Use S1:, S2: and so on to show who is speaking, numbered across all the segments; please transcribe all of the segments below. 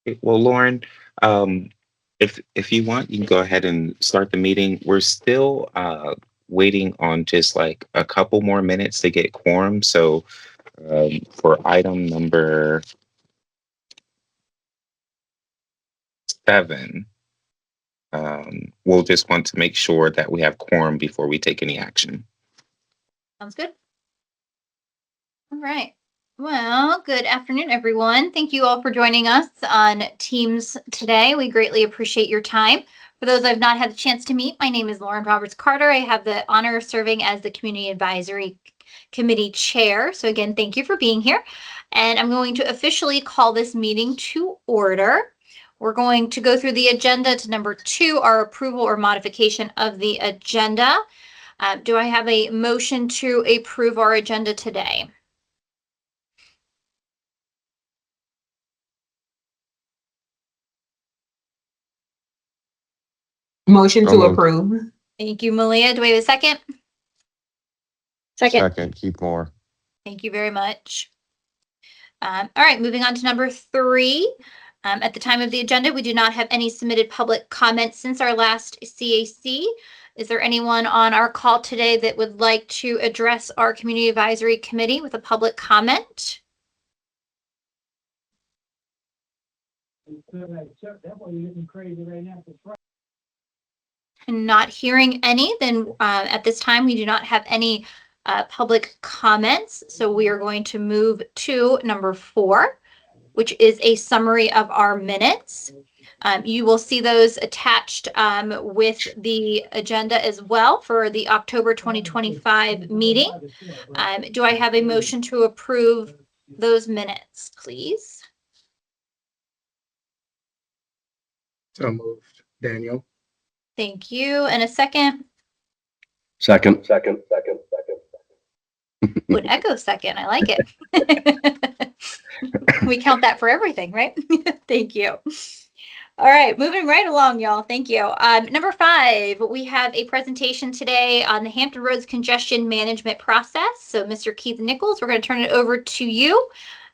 S1: Okay, well, Lauren, um, if you want, you can go ahead and start the meeting. We're still waiting on just like a couple more minutes to get quorum. So for item number 7, we'll just want to make sure that we have quorum before we take any action.
S2: Sounds good. All right. Well, good afternoon, everyone. Thank you all for joining us on Teams today. We greatly appreciate your time. For those I've not had the chance to meet, my name is Lauren Roberts Carter. I have the honor of serving as the Community Advisory Committee Chair. So again, thank you for being here. And I'm going to officially call this meeting to order. We're going to go through the agenda to number 2, our approval or modification of the agenda. Do I have a motion to approve our agenda today?
S3: Motion to approve.
S2: Thank you, Malia. Do we have a second?
S4: Second, Keith Moore.
S2: Thank you very much. All right, moving on to number 3. At the time of the agenda, we do not have any submitted public comments since our last CAC. Is there anyone on our call today that would like to address our Community Advisory Committee with a public comment? Not hearing any, then at this time we do not have any public comments. So we are going to move to number 4, which is a summary of our minutes. You will see those attached with the agenda as well for the October 2025 meeting. Do I have a motion to approve those minutes, please?
S5: So moved. Daniel.
S2: Thank you. And a second?
S4: Second.
S2: Would echo second. I like it. We count that for everything, right? Thank you. All right, moving right along, y'all. Thank you. Number 5, we have a presentation today on the Hampton Roads congestion management process. So, Mr. Keith Nichols, we're going to turn it over to you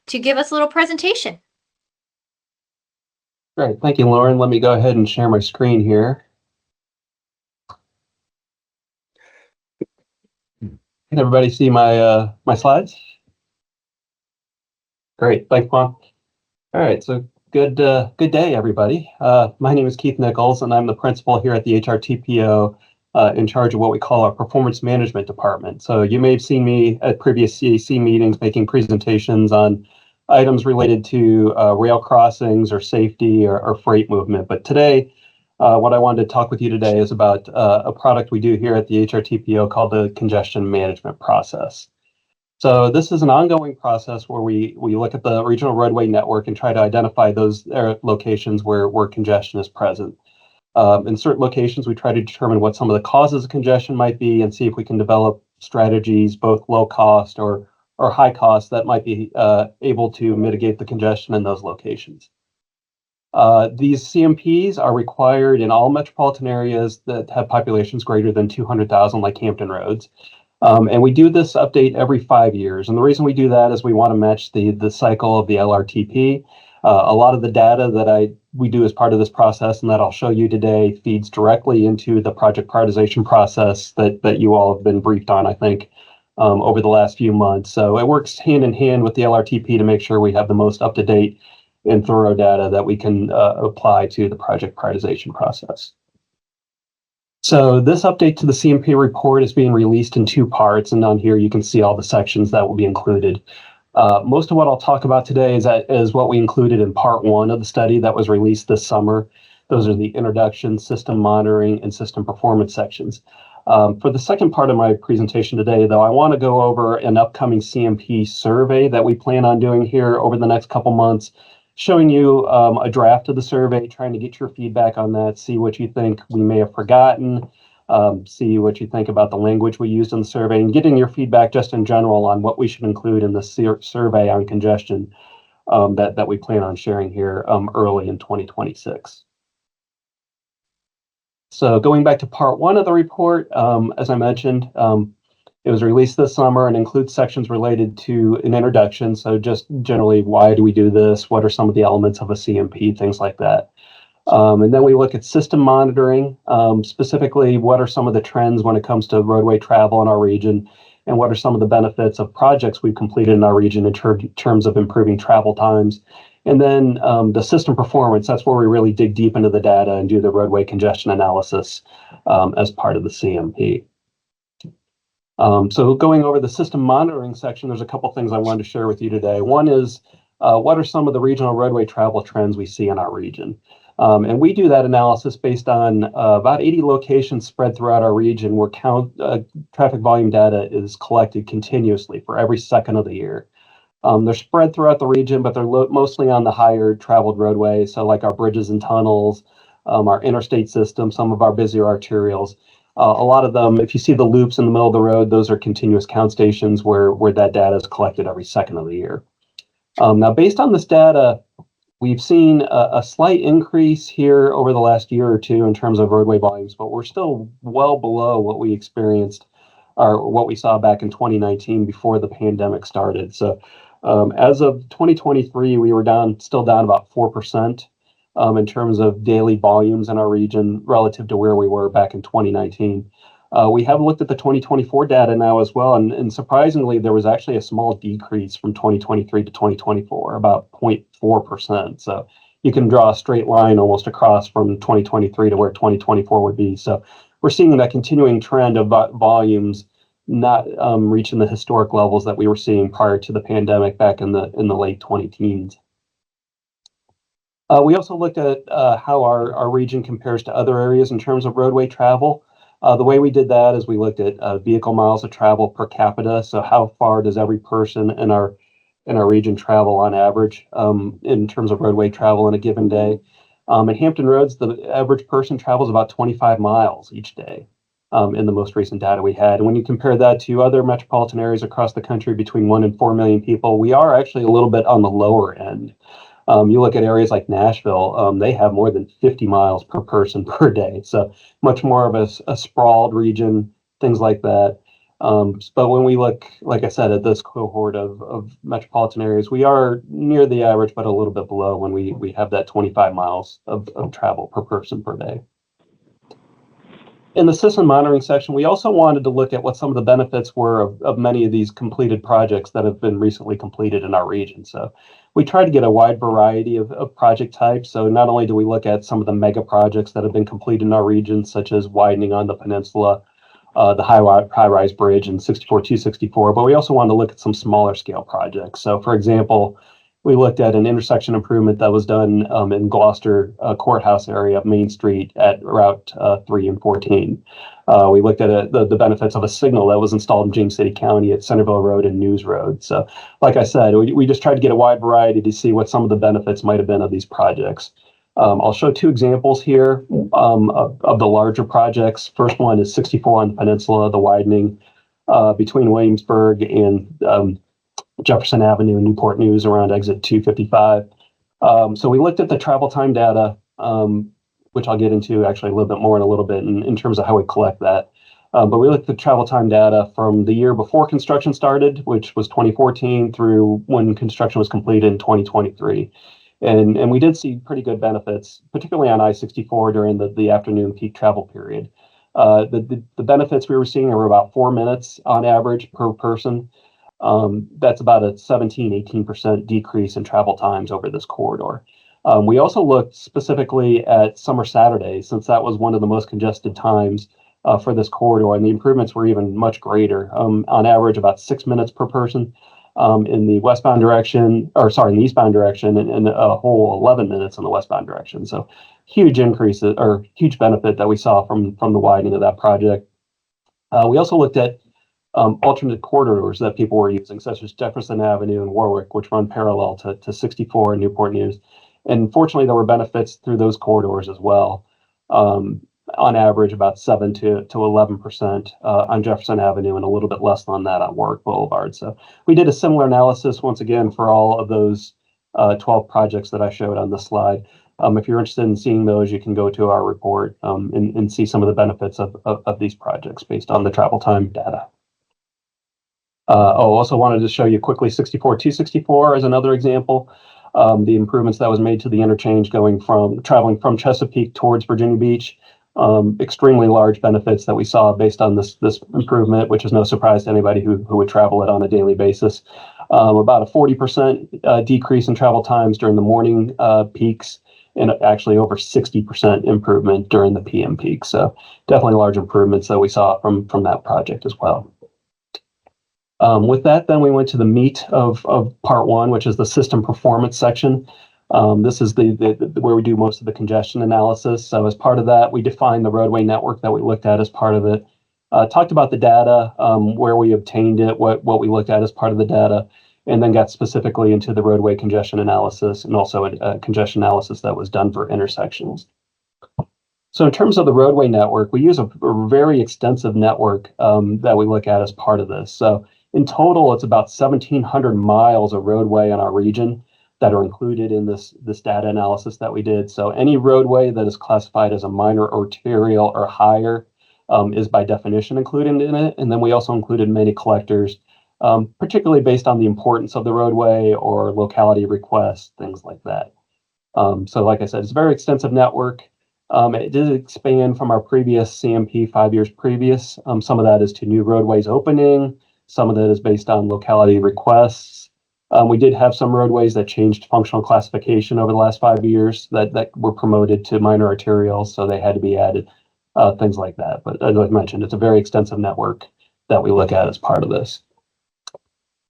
S2: to give us a little presentation.
S6: Great. Thank you, Lauren. Let me go ahead and share my screen here. Can everybody see my my slides? Great. Thanks, Juan. All right. So good day, everybody. My name is Keith Nichols, and I'm the principal here at the HRTPO in charge of what we call our performance management department. So you may have seen me at previous CAC meetings making presentations on items related to rail crossings or safety or freight movement. But today, what I wanted to talk with you today is about a product we do here at the HRTPO called the congestion management process. So this is an ongoing process where we look at the regional roadway network and try to identify those locations where congestion is present. In certain locations, we try to determine what some of the causes of congestion might be and see if we can develop strategies, both low cost or high cost, that might be able to mitigate the congestion in those locations. These CMPs are required in all metropolitan areas that have populations greater than 200,000, like Hampton Roads. And we do this update every 5 years. And the reason we do that is we want to match the cycle of the LRTP. A lot of the data that we do as part of this process and that I'll show you today feeds directly into the project prioritization process that you all have been briefed on, I think, over the last few months. So it works hand in hand with the LRTP to make sure we have the most up-to-date and thorough data that we can apply to the project prioritization process. So this update to the CMP report is being released in 2 parts, and on here you can see all the sections that will be included. Most of what I'll talk about today is what we included in part 1 of the study that was released this summer. Those are the introduction, system monitoring, and system performance sections. For the second part of my presentation today, though, I want to go over an upcoming CMP survey that we plan on doing here over the next couple months, showing you a draft of the survey, trying to get your feedback on that, see what you think we may have forgotten, see what you think about the language we used in the survey, and getting your feedback just in general on what we should include in the survey on congestion that we plan on sharing here early in 2026. So going back to part 1 of the report, as I mentioned, It was released this summer and includes sections related to an introduction. So just generally, why do we do this? What are some of the elements of a CMP? Things like that. And then we look at system monitoring, specifically what are some of the trends when it comes to roadway travel in our region, and what are some of the benefits of projects we've completed in our region in terms of improving travel times. And then the system performance, that's where we really dig deep into the data and do the roadway congestion analysis as part of the CMP. So going over the system monitoring section, there's a couple things I wanted to share with you today. One is what are some of the regional roadway travel trends we see in our region? And we do that analysis based on about 80 locations spread throughout our region where traffic volume data is collected continuously for every second of the year. They're spread throughout the region, but they're mostly on the higher traveled roadways. So like our bridges and tunnels, our interstate system, some of our busier arterials. A lot of them, if you see the loops in the middle of the road, those are continuous count stations where that data is collected every second of the year. Now, based on this data, we've seen a slight increase here over the last year or two in terms of roadway volumes, but we're still well below what we experienced or what we saw back in 2019 before the pandemic started. So as of 2023, we were still down about 4%. In terms of daily volumes in our region relative to where we were back in 2019. We have looked at the 2024 data now as well, and surprisingly, there was actually a small decrease from 2023 to 2024, about 0.4%. So you can draw a straight line almost across from 2023 to where 2024 would be. So we're seeing that continuing trend of volumes not reaching the historic levels that we were seeing prior to the pandemic back in the late 2010s. We also looked at how our region compares to other areas in terms of roadway travel. The way we did that is we looked at vehicle miles of travel per capita. So how far does every person in our region travel on average in terms of roadway travel in a given day? In Hampton Roads, the average person travels about 25 miles each day in the most recent data we had. And when you compare that to other metropolitan areas across the country between 1 and 4 million people, we are actually a little bit on the lower end. You look at areas like Nashville, they have more than 50 miles per person per day. So much more of a sprawled region, things like that. But when we look, like I said, at this cohort of metropolitan areas, we are near the average, but a little bit below when we have that 25 miles of travel per person per day. In the system monitoring section, we also wanted to look at what some of the benefits were of many of these completed projects that have been recently completed in our region. So we tried to get a wide variety of project types. So not only do we look at some of the mega projects that have been completed in our region, such as widening on the peninsula, the high-rise bridge in 64-264, but we also wanted to look at some smaller scale projects. So for example, we looked at an intersection improvement that was done in Gloucester Courthouse area of Main Street at Route 3 and 14. We looked at the benefits of a signal that was installed in James City County at Centerville Road and News Road. So like I said, we just tried to get a wide variety to see what some of the benefits might have been of these projects. I'll show two examples here of the larger projects. First one is 64 on the peninsula, the widening between Williamsburg and Jefferson Avenue and Newport News around exit 255. So we looked at the travel time data, which I'll get into actually a little bit more in a little bit in terms of how we collect that. But we looked at the travel time data from the year before construction started, which was 2014, through when construction was completed in 2023. And we did see pretty good benefits, particularly on I-64 during the afternoon peak travel period. The benefits we were seeing were about 4 minutes on average per person. That's about a 17-18% decrease in travel times over this corridor. We also looked specifically at summer Saturdays, since that was one of the most congested times for this corridor, and the improvements were even much greater. On average, about 6 minutes per person in the westbound direction, in the eastbound direction, and a whole 11 minutes in the westbound direction. So huge increases or huge benefit that we saw from the widening of that project. We also looked at alternate corridors that people were using, such as Jefferson Avenue and Warwick, which run parallel to 64 and Newport News. And fortunately, there were benefits through those corridors as well. On average, about 7 to 11% on Jefferson Avenue, and a little bit less than that on Warwick Boulevard. So we did a similar analysis once again for all of those 12 projects that I showed on this slide. If you're interested in seeing those, you can go to our report and see some of the benefits of these projects based on the travel time data. Also wanted to show you quickly 64-264 as another example. The improvements that was made to the interchange traveling from Chesapeake towards Virginia Beach. Extremely large benefits that we saw based on this improvement, which is no surprise to anybody who would travel it on a daily basis. About a 40% decrease in travel times during the morning peaks, and actually over 60% improvement during the PM peaks. So definitely large improvements that we saw from that project as well. With that, then we went to the meat of part one, which is the system performance section. This is where we do most of the congestion analysis. So as part of that, we defined the roadway network that we looked at as part of it. Talked about the data, where we obtained it, what we looked at as part of the data, and then got specifically into the roadway congestion analysis and also a congestion analysis that was done for intersections. So in terms of the roadway network, we use a very extensive network that we look at as part of this. So in total, it's about 1,700 miles of roadway in our region that are included in this data analysis that we did. So any roadway that is classified as a minor arterial or higher is by definition included in it. And then we also included many collectors, particularly based on the importance of the roadway or locality requests, things like that. So like I said, it's a very extensive network. It did expand from our previous CMP 5 years previous. Some of that is to new roadways opening. Some of that is based on locality requests. We did have some roadways that changed functional classification over the last 5 years that were promoted to minor arterials, so they had to be added, things like that. But as I mentioned, it's a very extensive network that we look at as part of this.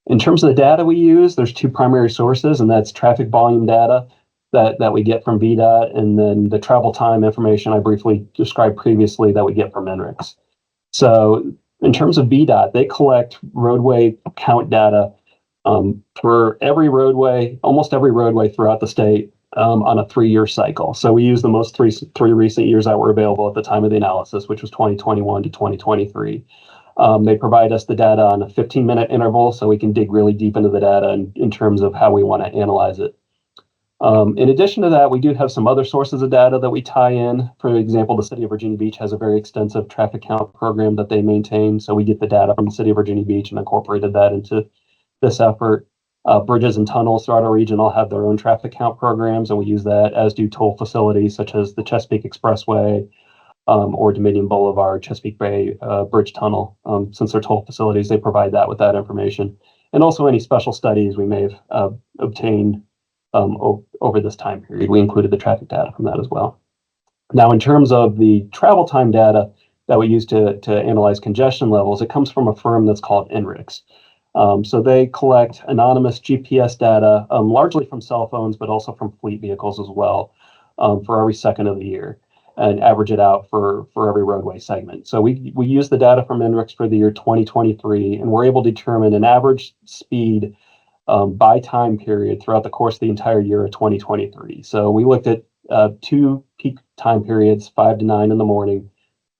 S6: In terms of the data we use, there's two primary sources, and that's traffic volume data that we get from VDOT, and then the travel time information I briefly described previously that we get from NRIX. So in terms of VDOT, they collect roadway count data for every roadway, almost every roadway throughout the state on a 3-year cycle. So we use the most three recent years that were available at the time of the analysis, which was 2021 to 2023. They provide us the data on a 15-minute interval, so we can dig really deep into the data in terms of how we want to analyze it. In addition to that, we do have some other sources of data that we tie in. For example, the City of Virginia Beach has a very extensive traffic count program that they maintain. So we get the data from the City of Virginia Beach and incorporated that into this effort. Bridges and tunnels throughout our region all have their own traffic count programs, and we use that, as do toll facilities such as the Chesapeake Expressway or Dominion Boulevard, Chesapeake Bay Bridge Tunnel. Since they're toll facilities, they provide that with that information. And also any special studies we may have obtained over this time period. We included the traffic data from that as well. Now, in terms of the travel time data that we use to analyze congestion levels, it comes from a firm that's called NRIX. So they collect anonymous GPS data, largely from cell phones, but also from fleet vehicles as well, for every second of the year, and average it out for every roadway segment. So we use the data from NRIX for the year 2023, and we're able to determine an average speed by time period throughout the course of the entire year of 2023. So we looked at 2 peak time periods, 5 to 9 in the morning,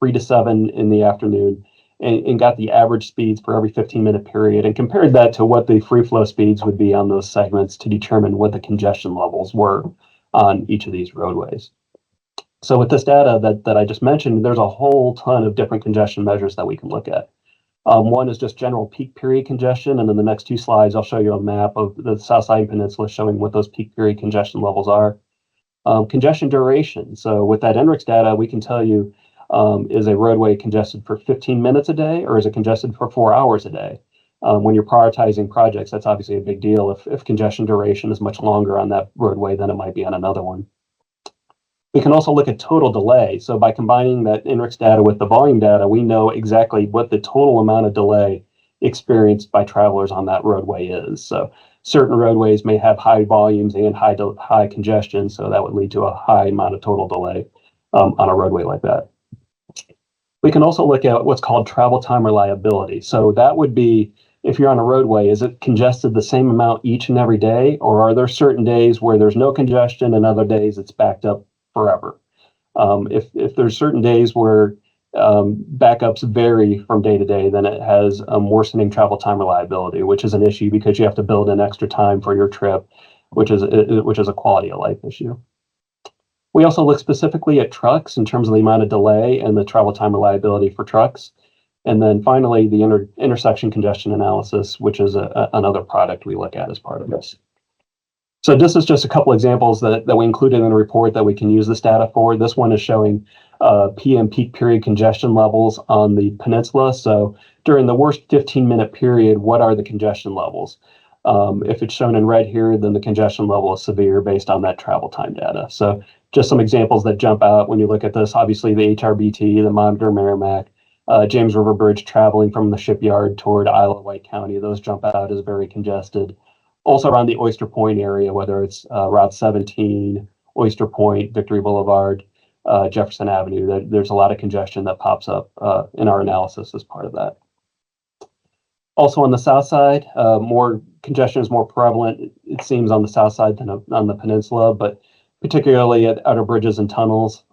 S6: 3 to 7 in the afternoon, and got the average speeds for every 15-minute period and compared that to what the free flow speeds would be on those segments to determine what the congestion levels were on each of these roadways. So with this data that I just mentioned, there's a whole ton of different congestion measures that we can look at. One is just general peak period congestion, and in the next 2 slides, I'll show you a map of the Southside Peninsula showing what those peak period congestion levels are. Congestion duration. So with that NRIX data, we can tell you, is a roadway congested for 15 minutes a day, or is it congested for 4 hours a day? When you're prioritizing projects, that's obviously a big deal if congestion duration is much longer on that roadway than it might be on another one. We can also look at total delay. So by combining that NRIX data with the volume data, we know exactly what the total amount of delay experienced by travelers on that roadway is. So certain roadways may have high volumes and high congestion, so that would lead to a high amount of total delay on a roadway like that. We can also look at what's called travel time reliability. So that would be, if you're on a roadway, is it congested the same amount each and every day, or are there certain days where there's no congestion and other days it's backed up forever? If there's certain days where backups vary from day to day, then it has worsening travel time reliability, which is an issue because you have to build in extra time for your trip, which is a quality of life issue. We also look specifically at trucks in terms of the amount of delay and the travel time reliability for trucks. And then finally, the intersection congestion analysis, which is another product we look at as part of this. So this is just a couple examples that we included in the report that we can use this data for. This one is showing PM peak period congestion levels on the peninsula. So during the worst 15-minute period, what are the congestion levels? If it's shown in red here, then the congestion level is severe based on that travel time data. So just some examples that jump out when you look at this. Obviously, the HRBT, the Monitor Merrimack, James River Bridge traveling from the shipyard toward Isle of Wight County, those jump out as very congested. Also around the Oyster Point area, whether it's Route 17, Oyster Point, Victory Boulevard, Jefferson Avenue, there's a lot of congestion that pops up in our analysis as part of that. Also on the south side, more congestion is more prevalent, it seems, on the south side than on the peninsula, but particularly at outer bridges and tunnels,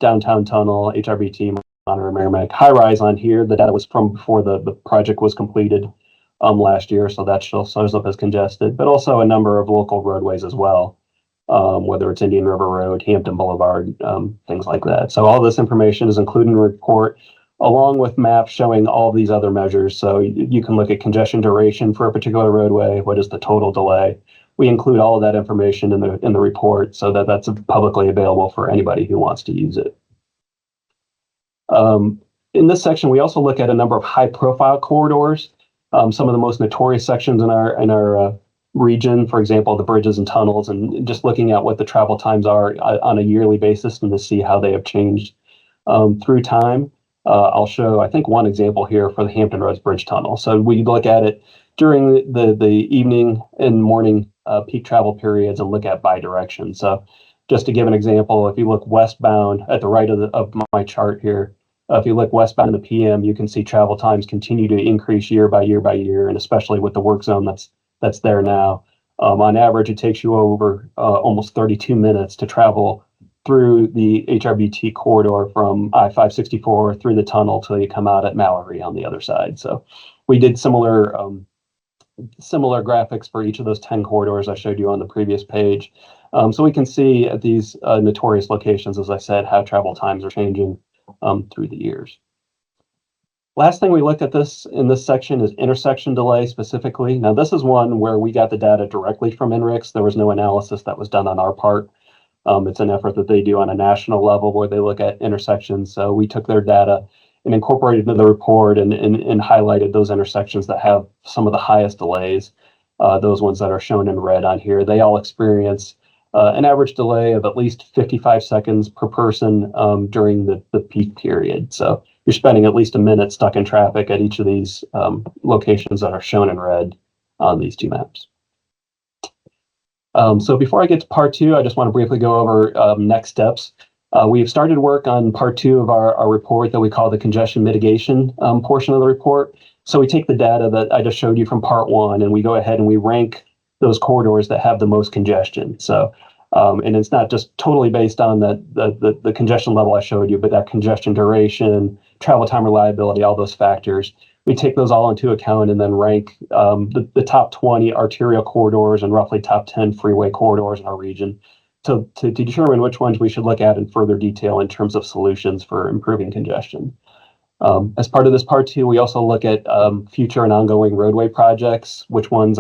S6: downtown tunnel, HRBT, Monitor Merrimack. High rise on here, the data was from before the project was completed last year, so that still shows up as congested, but also a number of local roadways as well, whether it's Indian River Road, Hampton Boulevard, things like that. So all this information is included in the report, along with maps showing all these other measures. So you can look at congestion duration for a particular roadway, what is the total delay. We include all of that information in the report so that that's publicly available for anybody who wants to use it. In this section, we also look at a number of high-profile corridors. Some of the most notorious sections in our region, for example, the bridges and tunnels, and just looking at what the travel times are on a yearly basis and to see how they have changed through time. I'll show, I think, one example here for the Hampton Roads Bridge Tunnel. So we look at it during the evening and morning peak travel periods and look at by direction. So just to give an example, if you look westbound at the right of my chart here, if you look westbound in the PM, you can see travel times continue to increase year by year by year, and especially with the work zone that's there now. On average, it takes you over almost 32 minutes to travel through the HRBT corridor from I-564 through the tunnel till you come out at Mallory on the other side. So we did similar graphics for each of those 10 corridors I showed you on the previous page. So we can see at these notorious locations, as I said, how travel times are changing through the years. Last thing we looked at in this section is intersection delay specifically. Now, this is one where we got the data directly from INRIX. There was no analysis that was done on our part. It's an effort that they do on a national level where they look at intersections. So we took their data and incorporated into the report and highlighted those intersections that have some of the highest delays, those ones that are shown in red on here. They all experience an average delay of at least 55 seconds per person during the peak period. So you're spending at least a minute stuck in traffic at each of these locations that are shown in red on these two maps. So before I get to part two, I just want to briefly go over next steps. We've started work on part two of our report that we call the congestion mitigation portion of the report. So we take the data that I just showed you from part one, and we go ahead and we rank those corridors that have the most congestion. So, and it's not just totally based on the congestion level I showed you, but that congestion duration, travel time reliability, all those factors. We take those all into account and then rank the top 20 arterial corridors and roughly top 10 freeway corridors in our region to determine which ones we should look at in further detail in terms of solutions for improving congestion. As part of this part two, we also look at future and ongoing roadway projects, which ones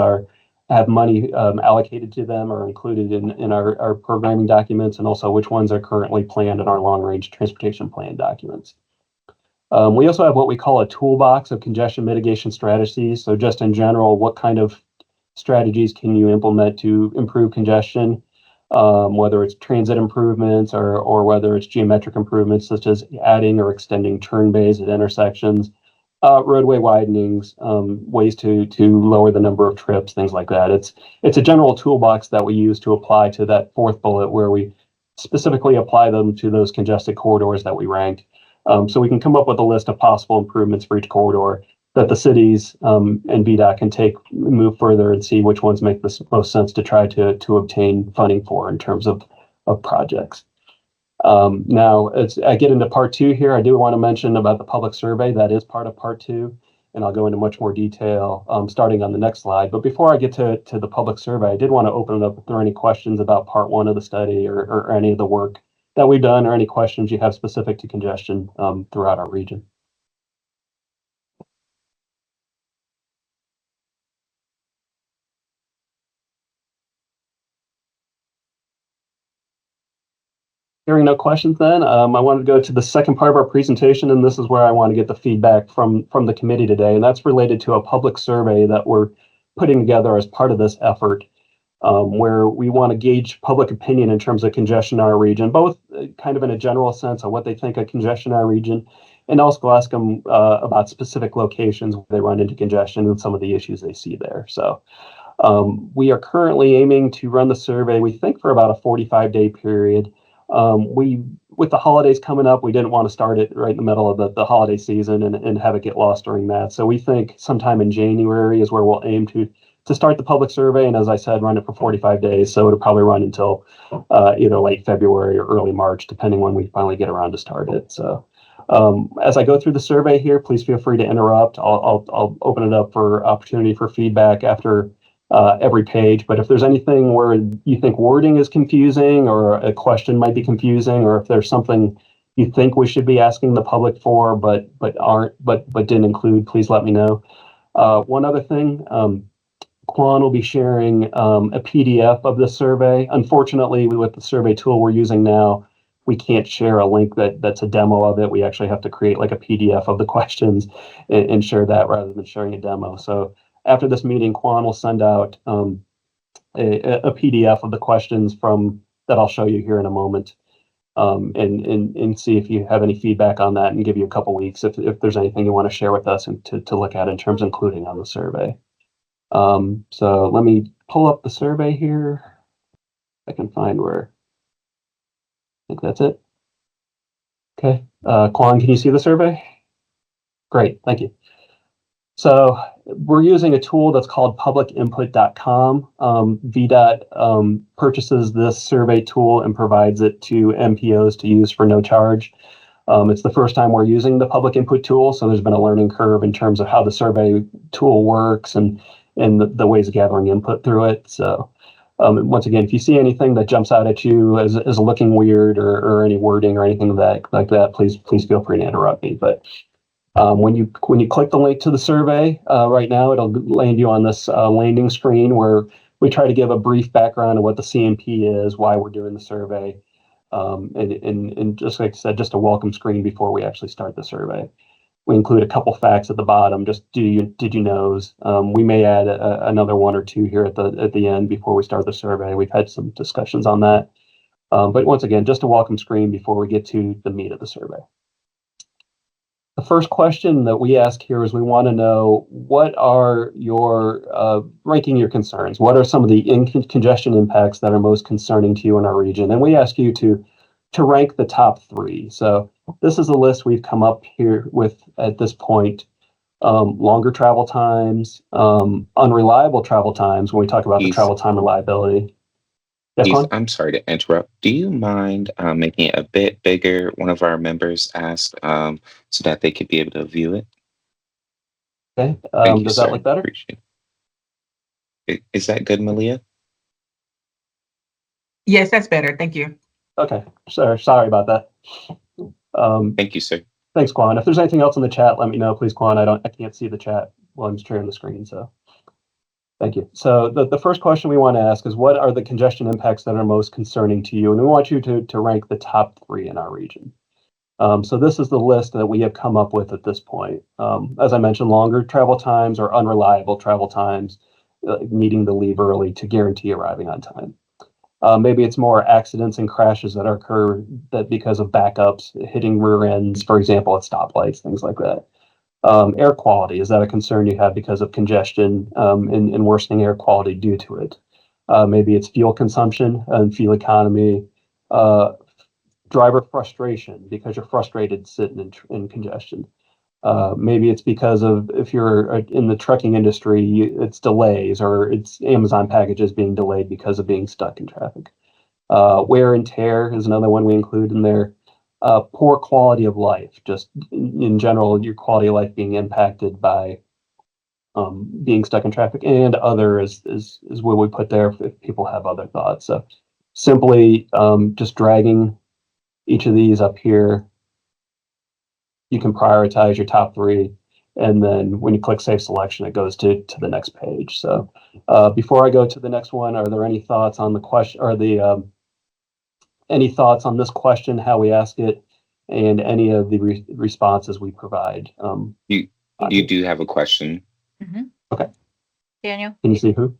S6: have money allocated to them or included in our programming documents, and also which ones are currently planned in our long-range transportation plan documents. We also have what we call a toolbox of congestion mitigation strategies. So just in general, what kind of strategies can you implement to improve congestion, whether it's transit improvements or whether it's geometric improvements, such as adding or extending turn bays at intersections, roadway widenings, ways to lower the number of trips, things like that. It's a general toolbox that we use to apply to that fourth bullet where we specifically apply them to those congested corridors that we ranked. So we can come up with a list of possible improvements for each corridor that the cities and VDOT can move further and see which ones make the most sense to try to obtain funding for in terms of projects. Now, as I get into part two here, I do want to mention about the public survey. That is part of part two, and I'll go into much more detail starting on the next slide. But before I get to the public survey, I did want to open it up if there are any questions about part one of the study or any of the work that we've done, or any questions you have specific to congestion throughout our region. Hearing no questions then, I wanted to go to the second part of our presentation, and this is where I want to get the feedback from the committee today, and that's related to a public survey that we're putting together as part of this effort, where we want to gauge public opinion in terms of congestion in our region, both kind of in a general sense of what they think of congestion in our region, and also ask them about specific locations where they run into congestion and some of the issues they see there. So we are currently aiming to run the survey, we think, for about a 45-day period. With the holidays coming up, we didn't want to start it right in the middle of the holiday season and have it get lost during that. So we think sometime in January is where we'll aim to start the public survey. And as I said, run it for 45 days. So it'll probably run until either late February or early March, depending when we finally get around to start it. So as I go through the survey here, please feel free to interrupt. I'll open it up for opportunity for feedback after every page, but if there's anything where you think wording is confusing or a question might be confusing, or if there's something you think we should be asking the public for but didn't include, please let me know. One other thing, Quan will be sharing a PDF of the survey. Unfortunately, with the survey tool we're using now, we can't share a link that's a demo of it. We actually have to create like a PDF of the questions and share that rather than sharing a demo. So after this meeting, Quan will send out a PDF of the questions that I'll show you here in a moment, and see if you have any feedback on that and give you a couple weeks if there's anything you want to share with us and to look at in terms of including on the survey. So let me pull up the survey here. I can find where. I think that's it. Okay, Quan, can you see the survey? Great, thank you. So we're using a tool that's called publicinput.com. VDOT purchases this survey tool and provides it to MPOs to use for no charge. It's the first time we're using the public input tool, so there's been a learning curve in terms of how the survey tool works and the ways of gathering input through it. So once again, if you see anything that jumps out at you as looking weird or any wording or anything like that, please feel free to interrupt me. But when you click the link to the survey, right now it'll land you on this landing screen where we try to give a brief background of what the CMP is, why we're doing the survey, and just like I said, just a welcome screen before we actually start the survey. We include a couple facts at the bottom, just did you knows. We may add another one or two here at the end before we start the survey. We've had some discussions on that, but once again, just a welcome screen before we get to the meat of the survey. The first question that we ask here is we want to know what are your ranking your concerns. What are some of the congestion impacts that are most concerning to you in our region? And we ask you to rank the top three. So this is a list we've come up here with at this point. Longer travel times, unreliable travel times when we talk about the travel time reliability.
S1: Keith, I'm sorry to interrupt. Do you mind making it a bit bigger? One of our members asked so that they could be able to view it.
S6: Okay. Does that look better?
S1: Appreciate it. Is that good, Malia?
S3: Yes, that's better. Thank you.
S6: Okay. Sorry about that.
S1: Thank you, sir.
S6: Thanks, Quan. If there's anything else in the chat, let me know, please, Quan. I can't see the chat while I'm sharing the screen, so. Thank you. So the first question we want to ask is what are the congestion impacts that are most concerning to you? And we want you to rank the top three in our region. So this is the list that we have come up with at this point. As I mentioned, longer travel times or unreliable travel times, needing to leave early to guarantee arriving on time. Maybe it's more accidents and crashes that occur that because of backups, hitting rear ends, for example, at stoplights, things like that. Air quality, is that a concern you have because of congestion and worsening air quality due to it? Maybe it's fuel consumption and fuel economy, driver frustration because you're frustrated sitting in congestion. Maybe it's because of if you're in the trucking industry, it's delays or it's Amazon packages being delayed because of being stuck in traffic. Wear and tear is another one we include in there. Poor quality of life, just in general, your quality of life being impacted by being stuck in traffic, and other is what we put there if people have other thoughts. So simply just dragging each of these up here, you can prioritize your top three, and then when you click Save Selection, it goes to the next page. So before I go to the next one, are there any thoughts on the question or the any thoughts on this question, how we ask it, and any of the responses we provide.
S1: You do have a question.
S6: Okay.
S2: Daniel?
S6: Can you see who?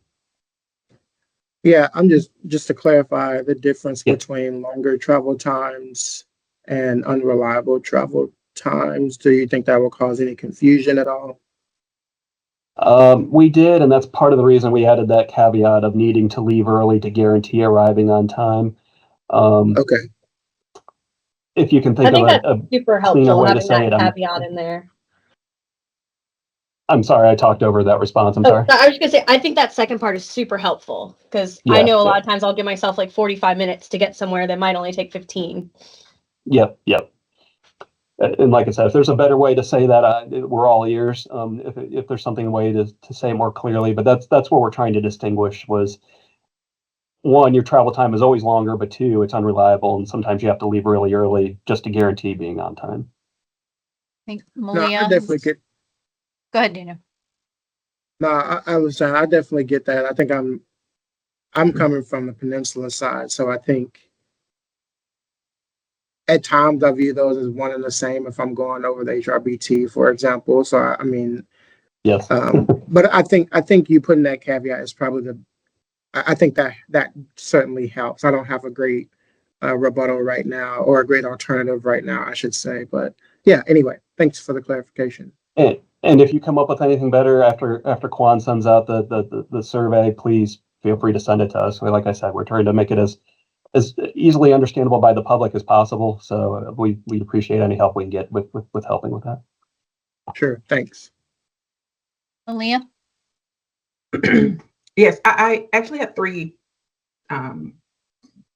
S5: Yeah, I'm just to clarify the difference
S6: Yeah.
S5: between longer travel times and unreliable travel times. Do you think that will cause any confusion at all?
S6: We did, and that's part of the reason we added that caveat of needing to leave early to guarantee arriving on time.
S5: Okay.
S6: If you can
S7: I
S6: think of
S7: think that's
S6: a
S7: super
S6: cleaner
S7: helpful
S6: way to
S7: having
S6: say
S7: that
S6: it,
S7: caveat in there.
S6: I'm sorry, I talked over that response. I'm
S7: Oh,
S6: sorry.
S7: I was just gonna say, I think that second part is super helpful because I
S6: Yeah,
S7: know a
S6: yeah.
S7: lot of times I'll give myself like 45 minutes to get somewhere that might only take 15.
S6: Yep. And like I said, if there's a better way to say that, we're all ears. If there's something way to say it more clearly, but that's what we're trying to distinguish was, one, your travel time is always longer, but two, it's unreliable, and sometimes you have to leave really early just to guarantee being on time.
S2: I think
S5: No, I
S2: Malia.
S5: definitely get.
S2: Go ahead, Daniel.
S5: No, I was saying I definitely get that. I think I'm coming from the peninsula side, so I think at times I view those as one and the same if I'm going over the HRBT, for example. So I mean,
S6: Yes.
S5: but I think you putting that caveat is probably I think that certainly helps. I don't have a great rebuttal right now, or a great alternative right now, I should say. But yeah, anyway, thanks for the clarification.
S6: And if you come up with anything better after Quan sends out the survey, please feel free to send it to us. Like I said, we're trying to make it as easily understandable by the public as possible. So we appreciate any help we can get with helping with that.
S5: Sure, thanks.
S2: Malia?
S3: Yes, I actually have 3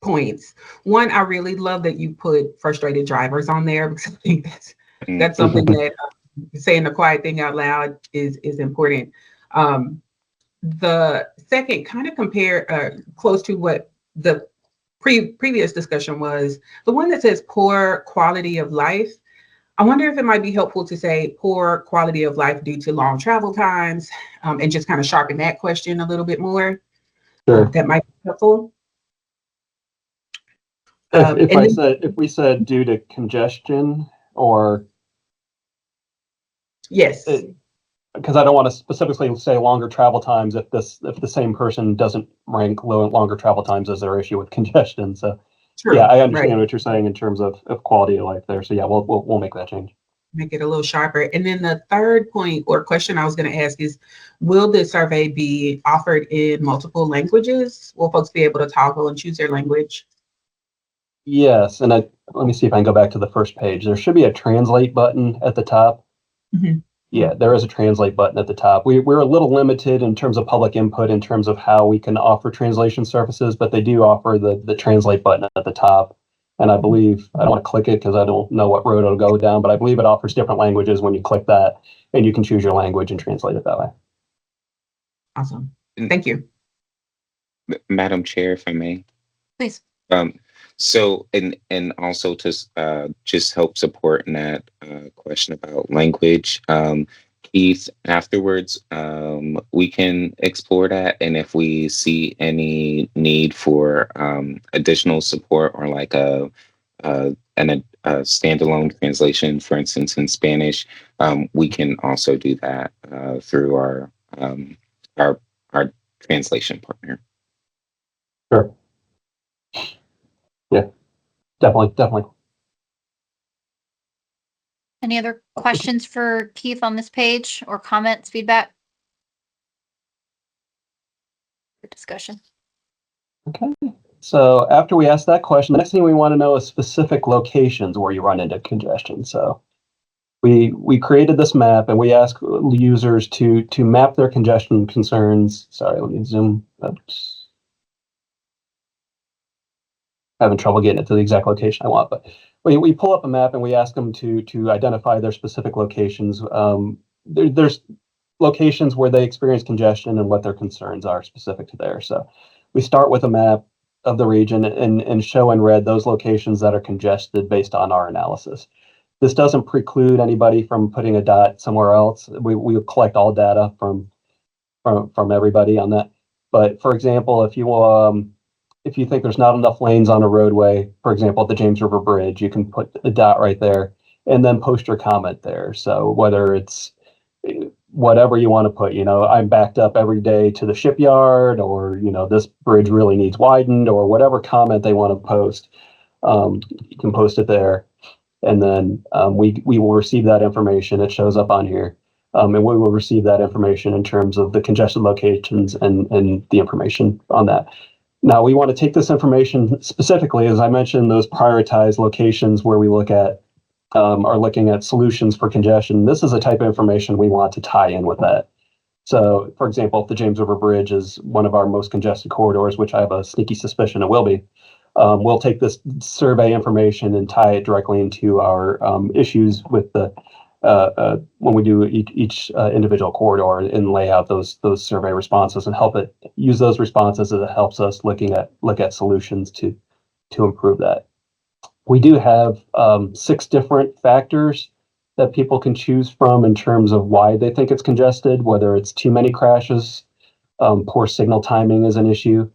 S3: points. One, I really love that you put frustrated drivers on there because I think that's something that saying the quiet thing out loud is important. The second, kind of compare close to what the previous discussion was, the one that says poor quality of life. I wonder if it might be helpful to say poor quality of life due to long travel times, and just kind of sharpen that question a little bit more.
S6: Sure.
S3: That might be helpful.
S6: If we said due to congestion, or
S3: Yes.
S6: Because I don't want to specifically say longer travel times if the same person doesn't rank longer travel times as their issue with congestion. So
S3: True.
S6: yeah, I understand
S3: Right.
S6: what you're saying in terms of quality of life there. So yeah, we'll make that change.
S3: Make it a little sharper. And then the third point or question I was going to ask is, will this survey be offered in multiple languages? Will folks be able to toggle and choose their language?
S6: Yes, and let me see if I can go back to the first page. There should be a translate button at the top.
S3: Mm-hmm.
S6: Yeah, there is a translate button at the top. We're a little limited in terms of public input in terms of how we can offer translation services, but they do offer the translate button at the top. And I believe, I don't want to click it because I don't know what road it'll go down, but I believe it offers different languages when you click that, and you can choose your language and translate it that way.
S3: Awesome. Thank you.
S1: Madam Chair, if I may.
S2: Please.
S1: So and also to just help support in that question about language, Keith, afterwards, we can explore that, and if we see any need for additional support or like a standalone translation, for instance, in Spanish, we can also do that through our our translation partner.
S6: Sure. Yeah, definitely.
S2: Any other questions for Keith on this page, or comments, feedback? Good discussion.
S6: Okay. So after we ask that question, the next thing we want to know is specific locations where you run into congestion. So we created this map, and we ask users to map their congestion concerns. Sorry, let me zoom. Oops. Having trouble getting it to the exact location I want, but we pull up a map and we ask them to identify their specific locations. There's locations where they experience congestion and what their concerns are specific to there. So we start with a map of the region and show in red those locations that are congested based on our analysis. This doesn't preclude anybody from putting a dot somewhere else. We collect all data from everybody on that. But for example, if you if you think there's not enough lanes on a roadway, for example, at the James River Bridge, you can put a dot right there and then post your comment there. So whether it's whatever you want to put, I'm backed up every day to the shipyard, or, this bridge really needs widened, or whatever comment they want to post, you can post it there. And then we will receive that information. It shows up on here. And we will receive that information in terms of the congested locations and the information on that. Now, we want to take this information specifically, as I mentioned, those prioritized locations where we are looking at solutions for congestion. This is the type of information we want to tie in with that. So, for example, if the James River Bridge is one of our most congested corridors, which I have a sneaky suspicion it will be, we'll take this survey information and tie it directly into our issues with the when we do each individual corridor, and lay out those survey responses and use those responses as it helps us look at solutions to improve that. We do have 6 different factors that people can choose from in terms of why they think it's congested, whether it's too many crashes, poor signal timing is an issue,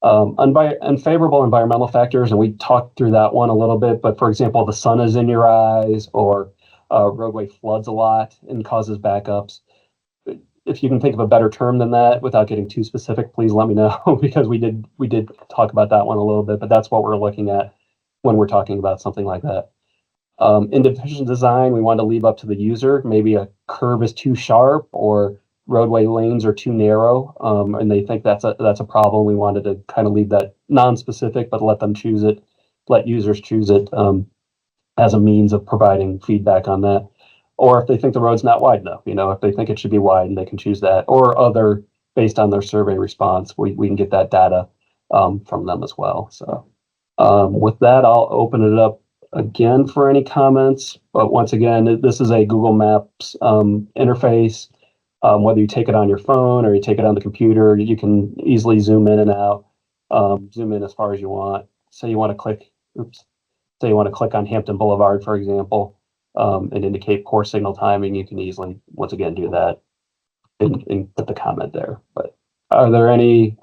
S6: unfavorable environmental factors, and we talked through that one a little bit, but for example, the sun is in your eyes, or roadway floods a lot and causes backups. If you can think of a better term than that without getting too specific, please let me know, because we did talk about that one a little bit, but that's what we're looking at when we're talking about something like that. In deficient design, we want to leave up to the user. Maybe a curve is too sharp, or roadway lanes are too narrow, and they think that's a problem. We wanted to kind of leave that non-specific, but let them choose it, let users choose it as a means of providing feedback on that. Or if they think the road's not wide enough, if they think it should be wide, and they can choose that, or other, based on their survey response, we can get that data from them as well. So with that, I'll open it up again for any comments. But once again, this is a Google Maps interface. Whether you take it on your phone or you take it on the computer, you can easily zoom in and out, zoom in as far as you want. So you want to click, say you want to click on Hampton Boulevard, for example, and indicate poor signal timing, you can easily, once again, do that and put the comment there. But are there any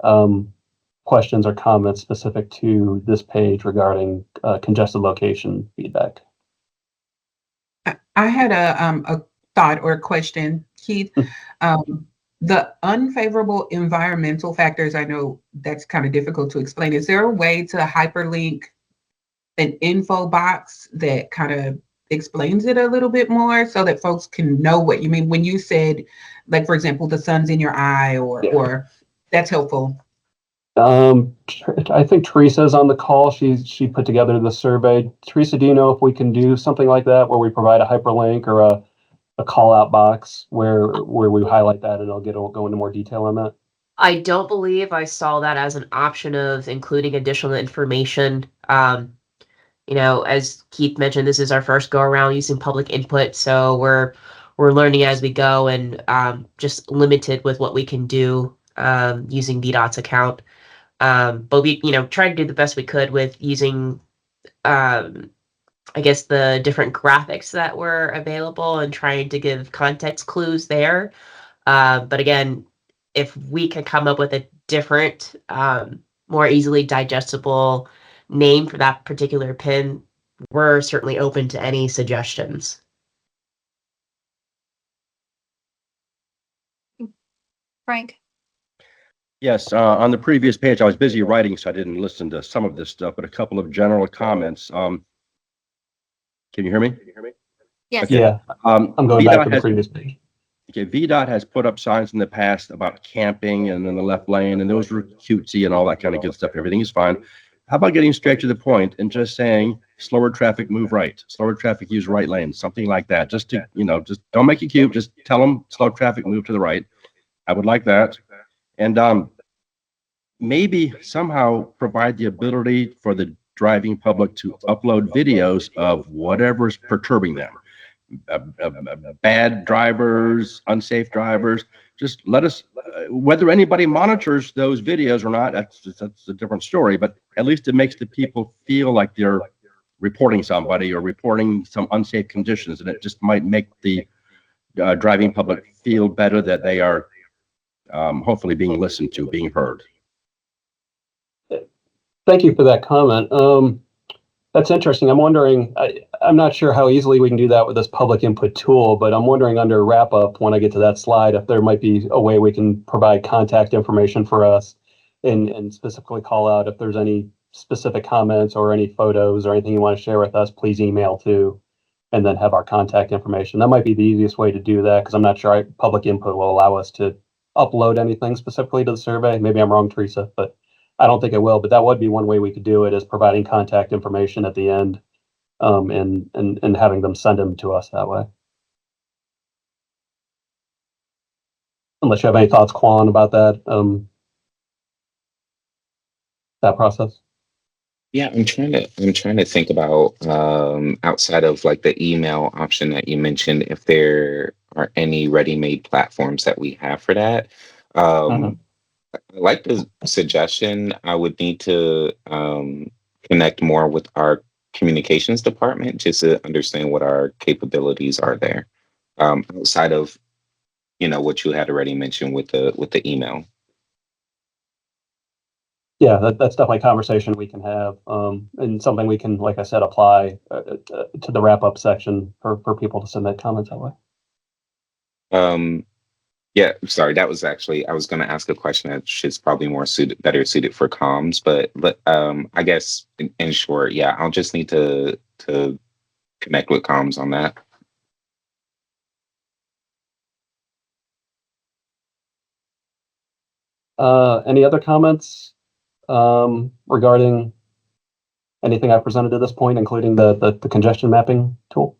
S6: questions or comments specific to this page regarding congested location feedback?
S3: I had a thought or a question, Keith. The unfavorable environmental factors, I know that's kind of difficult to explain. Is there a way to hyperlink an info box that kind of explains it a little bit more so that folks can know what you mean when you said, like, for example, the sun's in your eye, or that's helpful?
S6: I think Teresa's on the call. She put together the survey. Teresa, do you know if we can do something like that, where we provide a hyperlink or a call out box where we highlight that, and it'll go into more detail on that?
S8: I don't believe I saw that as an option of including additional information. As Keith mentioned, this is our first go around using public input, so we're learning as we go, and just limited with what we can do using VDOT's account. But we, tried to do the best we could with using, I guess, the different graphics that were available and trying to give context clues there. But again, if we can come up with a different, more easily digestible name for that particular pin, we're certainly open to any suggestions.
S2: Frank?
S4: Yes, on the previous page, I was busy writing, so I didn't listen to some of this stuff, but a couple of general comments. Can you hear me?
S2: Yes.
S4: Okay.
S6: Yeah, I'm going back to the previous page.
S4: Okay, VDOT has put up signs in the past about camping and in the left lane, and those were cutesy and all that kind of good stuff. Everything is fine. How about getting straight to the point and just saying, slower traffic, move right. Slower traffic, use right lane, something like that. Just to, just don't make it cute. Just tell them slow traffic, move to the right. I would like that. And maybe somehow provide the ability for the driving public to upload videos of whatever's perturbing them. Bad drivers, unsafe drivers. Just let us, whether anybody monitors those videos or not, that's a different story, but at least it makes the people feel like they're reporting somebody or reporting some unsafe conditions, and it just might make the driving public feel better that they are hopefully being listened to, being heard.
S6: Thank you for that comment. That's interesting. I'm wondering, I'm not sure how easily we can do that with this public input tool, but I'm wondering under wrap up, when I get to that slide, if there might be a way we can provide contact information for us and specifically call out if there's any specific comments or any photos or anything you want to share with us, please email to, and then have our contact information. That might be the easiest way to do that because I'm not sure public input will allow us to upload anything specifically to the survey. Maybe I'm wrong, Teresa, but I don't think it will, but that would be one way we could do it, is providing contact information at the end, and having them send them to us that way. Unless you have any thoughts, Quan, about that, that process.
S1: Yeah, I'm trying to think about outside of like the email option that you mentioned, if there are any ready-made platforms that we have for that.
S6: Mhm.
S1: I like the suggestion. I would need to connect more with our communications department just to understand what our capabilities are there. Outside of, what you had already mentioned with the email.
S6: Yeah, that's definitely a conversation we can have, and something we can, like I said, apply to the wrap up section for people to submit comments that way.
S1: Um, yeah, sorry, that was actually I was going to ask a question that's probably better suited for comms, but I guess in short, yeah, I'll just need to connect with comms on that.
S6: Any other comments regarding anything I presented at this point, including the congestion mapping tool?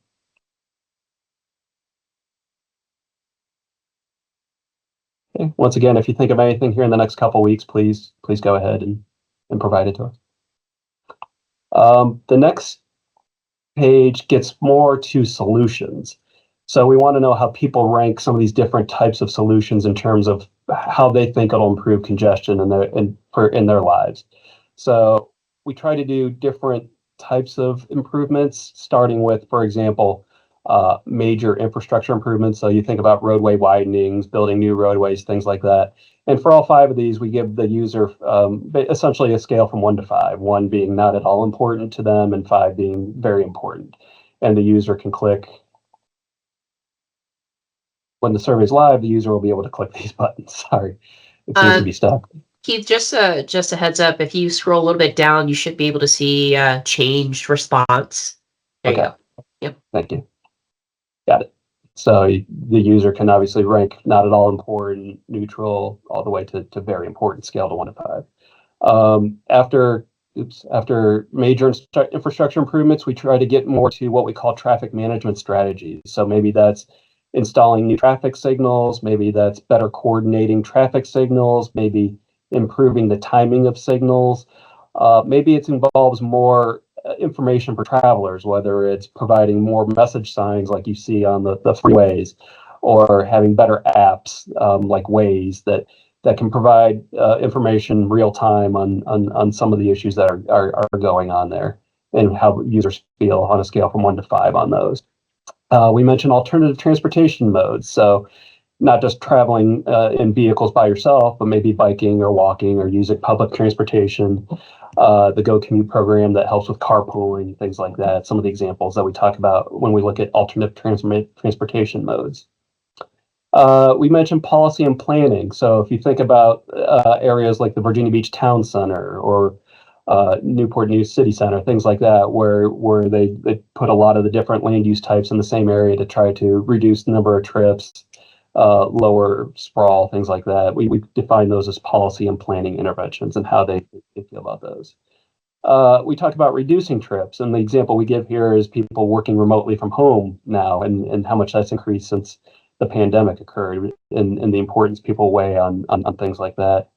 S6: Okay. Once again, if you think of anything here in the next couple weeks, please go ahead and provide it to us. The next page gets more to solutions. So we want to know how people rank some of these different types of solutions in terms of how they think it'll improve congestion in their lives. So we try to do different types of improvements, starting with, for example, major infrastructure improvements. So you think about roadway widenings, building new roadways, things like that. And for all 5 of these, we give the user essentially a scale from 1 to 5, 1 being not at all important to them and 5 being very important. And the user can click. When the survey is live, the user will be able to click these buttons. Sorry, it seems to be stuck.
S8: Keith, just a heads up, if you scroll a little bit down, you should be able to see changed response. There you
S6: Okay.
S8: go. Yep.
S6: Thank you. Got it. So the user can obviously rank not at all important, neutral, all the way to very important, scale to 1 to 5. After major infrastructure improvements, we try to get more to what we call traffic management strategies. So maybe that's installing new traffic signals, maybe that's better coordinating traffic signals, maybe improving the timing of signals. Maybe it involves more information for travelers, whether it's providing more message signs like you see on the freeways, or having better apps like Waze that can provide information real time on some of the issues that are going on there and how users feel on a scale from 1 to 5 on those. We mentioned alternative transportation modes. So not just traveling in vehicles by yourself, but maybe biking or walking or using public transportation. The Go Commute program that helps with carpooling, things like that. Some of the examples that we talk about when we look at alternative transportation modes. We mentioned policy and planning. So if you think about areas like the Virginia Beach Town Center or Newport News City Center, things like that, where they put a lot of the different land use types in the same area to try to reduce the number of trips, lower sprawl, things like that. We define those as policy and planning interventions and how they feel about those. We talked about reducing trips, and the example we give here is people working remotely from home now, and how much that's increased since the pandemic occurred, and the importance people weigh on things like that.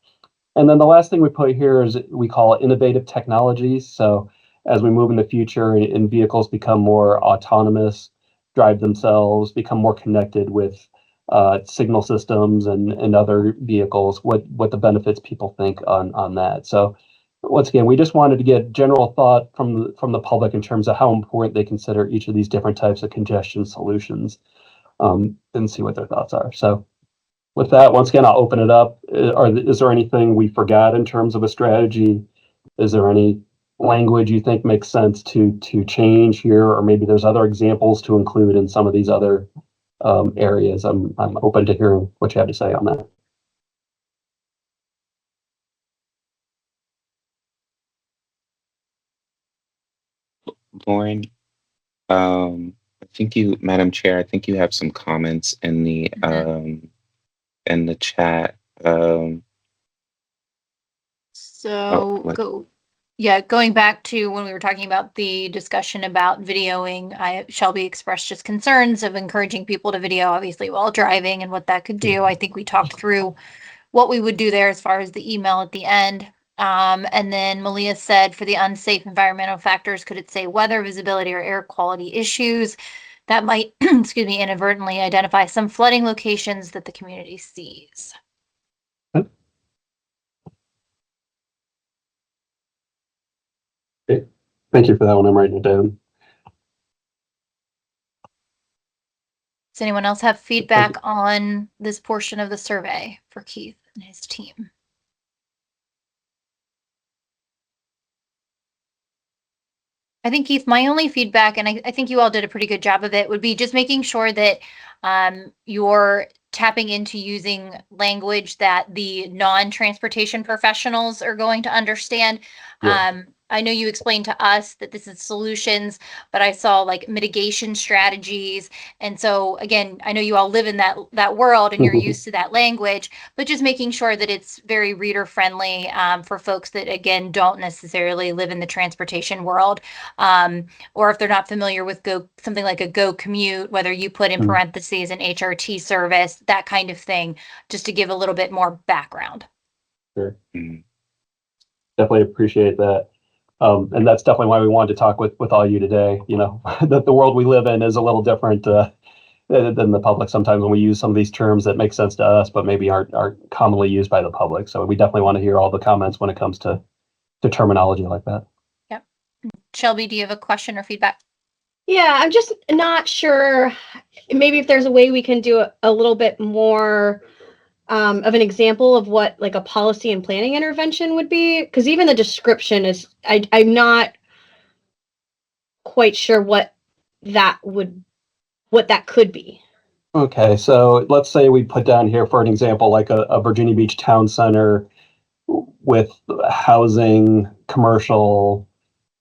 S6: And then the last thing we put here is we call it innovative technologies. So as we move in the future and vehicles become more autonomous, drive themselves, become more connected with signal systems and other vehicles, what the benefits people think on that. So once again, we just wanted to get general thought from the public in terms of how important they consider each of these different types of congestion solutions, and see what their thoughts are. So with that, once again, I'll open it up. Is there anything we forgot in terms of a strategy Is there any language you think makes sense to change here, or maybe there's other examples to include in some of these other areas? I'm open to hearing what you have to say on that.
S1: Lauren, I think you, Madam Chair, I think you have some comments in the chat.
S2: So going back to when we were talking about the discussion about videoing, Shelby expressed just concerns of encouraging people to video, obviously while driving, and what that could do. I think we talked through what we would do there as far as the email at the end. And then Malia said, for the unsafe environmental factors, could it say weather, visibility, or air quality issues that might, excuse me, inadvertently identify some flooding locations that the community sees?
S6: Okay. Thank you for that one. I'm writing it down.
S2: Does anyone else have feedback on this portion of the survey for Keith and his team? I think, Keith, my only feedback, and I think you all did a pretty good job of it, would be just making sure that you're tapping into using language that the non-transportation professionals are going to understand.
S6: Yeah.
S2: I know you explained to us that this is solutions, but I saw like mitigation strategies. And so again, I know you all live in that world and you're used to that language, but just making sure that it's very reader friendly for folks that again don't necessarily live in the transportation world. Or if they're not familiar with something like a Go Commute, whether you put in parentheses an HRT service, that kind of thing, just to give a little bit more background.
S6: Sure. Definitely appreciate that. And that's definitely why we wanted to talk with all you today. You know, that the world we live in is a little different than the public. Sometimes when we use some of these terms that make sense to us, but maybe aren't commonly used by the public. So we definitely want to hear all the comments when it comes to terminology like that.
S2: Yep. Shelby, do you have a question or feedback?
S7: Yeah, I'm just not sure. Maybe if there's a way we can do a little bit more of an example of what like a policy and planning intervention would be, because even the description is, I'm not quite sure what that could be.
S6: Okay, so let's say we put down here for an example, like a Virginia Beach town center with housing, commercial,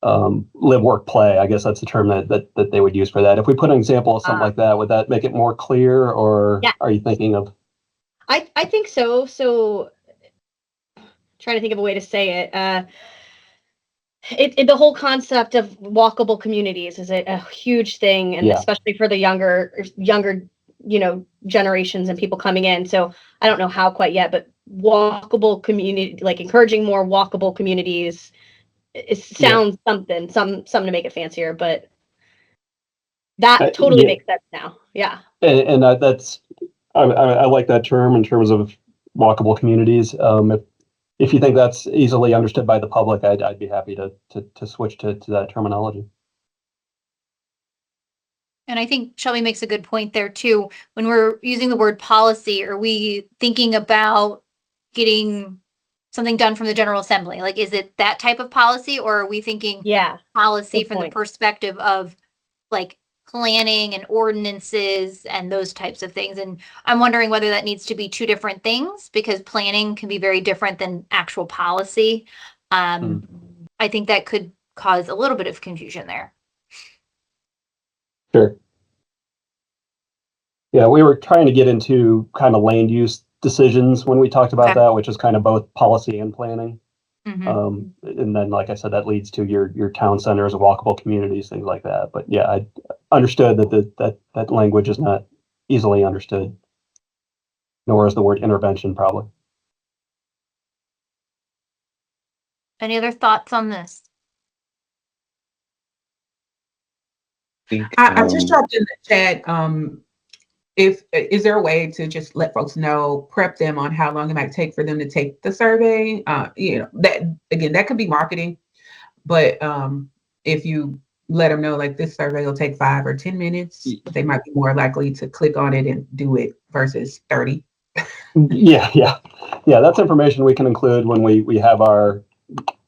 S6: live, work, play. I guess that's the term that they would use for that. If we put an example of something like that, would that make it more clear, or
S7: Yeah.
S6: are you thinking of?
S7: I think so. So trying to think of a way to say it. The whole concept of walkable communities is a huge thing, and especially for the younger, generations and people coming in. So I don't know how quite yet, but walkable community, like encouraging more walkable communities, it sounds something to make it fancier, but that totally makes sense now. Yeah.
S6: And that's I like that term in terms of walkable communities. If you think that's easily understood by the public, I'd be happy to switch to that terminology.
S2: And I think Shelby makes a good point there too. When we're using the word policy, are we thinking about getting something done from the General Assembly? Like, is it that type of policy, or are we thinking policy from the perspective of like planning and ordinances and those types of things? And I'm wondering whether that needs to be two different things, because planning can be very different than actual policy. I think that could cause a little bit of confusion there.
S6: Sure. Yeah, we were trying to get into kind of land use decisions when we talked about that, which is kind of both policy and planning. And then, like I said, that leads to your town centers, walkable communities, things like that. But yeah, I understood that language is not easily understood, nor is the word intervention probably.
S2: Any other thoughts on this?
S3: I just dropped in the chat. Is there a way to just let folks know, prep them on how long it might take for them to take the survey? That again, that could be marketing, but if you let them know like this survey will take 5 or 10 minutes, they might be more likely to click on it and do it versus 30.
S6: Yeah. That's information we can include when we have our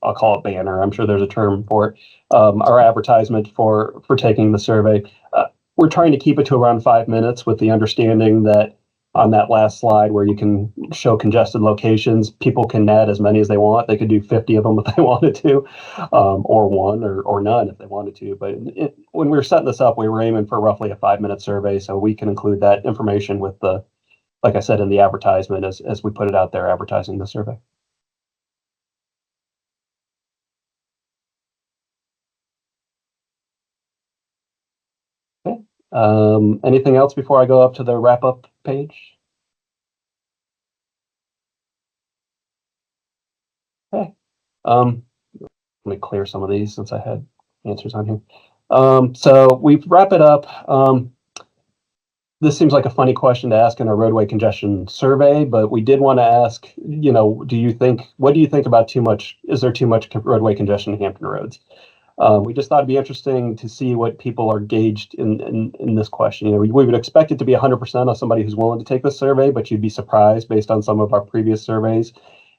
S6: I'll call it banner. I'm sure there's a term for it. Our advertisement for taking the survey. We're trying to keep it to around 5 minutes with the understanding that on that last slide where you can show congested locations, people can add as many as they want. They could do 50 of them if they wanted to, or one or none if they wanted to. But when we were setting this up, we were aiming for roughly a 5-minute survey. So we can include that information with the, like I said, in the advertisement as we put it out there advertising the survey. Okay. Anything else before I go up to the wrap up page? Okay. Let me clear some of these since I had answers on here. So we wrap it up. This seems like a funny question to ask in a roadway congestion survey, but we did want to ask, what do you think about is there too much roadway congestion in Hampton roads? We just thought it'd be interesting to see what people are gauged in this question. We would expect it to be 100% of somebody who's willing to take this survey, but you'd be surprised based on some of our previous surveys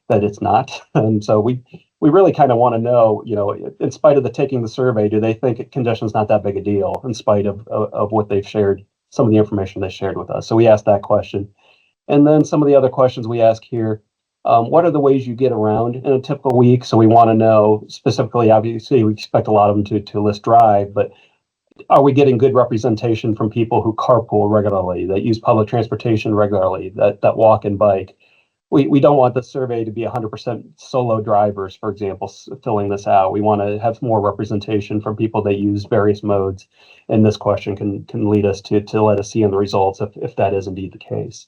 S6: that it's not. And so we really kind of want to know, in spite of the taking the survey, do they think congestion is not that big a deal in spite of what they've shared, some of the information they shared with us? So we asked that question. And then some of the other questions we ask here, what are the ways you get around in a typical week? So we want to know specifically, obviously, we expect a lot of them to list drive, but are we getting good representation from people who carpool regularly, that use public transportation regularly, that walk and bike? We don't want the survey to be 100% solo drivers, for example, filling this out. We want to have more representation from people that use various modes. And this question can lead us to let us see in the results if that is indeed the case.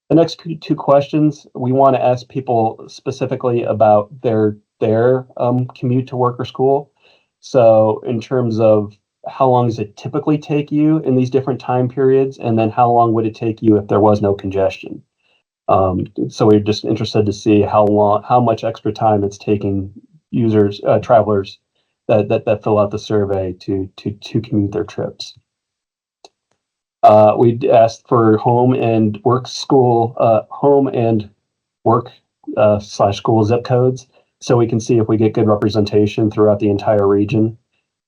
S6: The next two questions, we want to ask people specifically about their commute to work or school. So in terms of how long does it typically take you in these different time periods? And then how long would it take you if there was no congestion? So we're just interested to see how much extra time it's taking travelers that fill out the survey to commute their trips. We asked for home and work / school zip codes, so we can see if we get good representation throughout the entire region.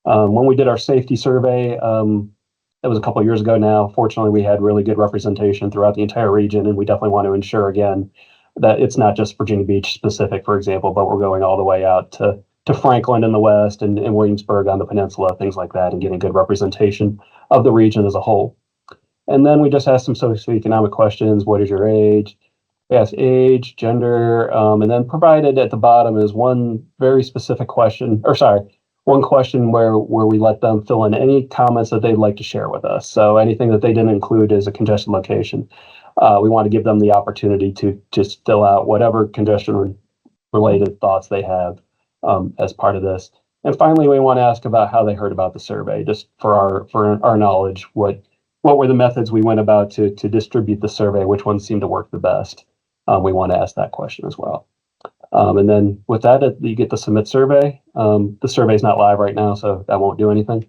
S6: When we did our safety survey, that was a couple of years ago now. Fortunately, we had really good representation throughout the entire region, and we definitely want to ensure again that it's not just Virginia Beach specific, for example, but we're going all the way out to Franklin in the west and Williamsburg on the peninsula, things like that, and getting good representation of the region as a whole. And then we just asked some socioeconomic questions. What is your age? We asked age, gender, and then provided at the bottom is one very specific question, one question where we let them fill in any comments that they'd like to share with us. So anything that they didn't include as a congestion location. We want to give them the opportunity to just fill out whatever congestion related thoughts they have as part of this. And finally, we want to ask about how they heard about the survey, just for our knowledge, what were the methods we went about to distribute the survey, which ones seemed to work the best. We want to ask that question as well. And then with that, you get the submit survey. The survey is not live right now, so that won't do anything.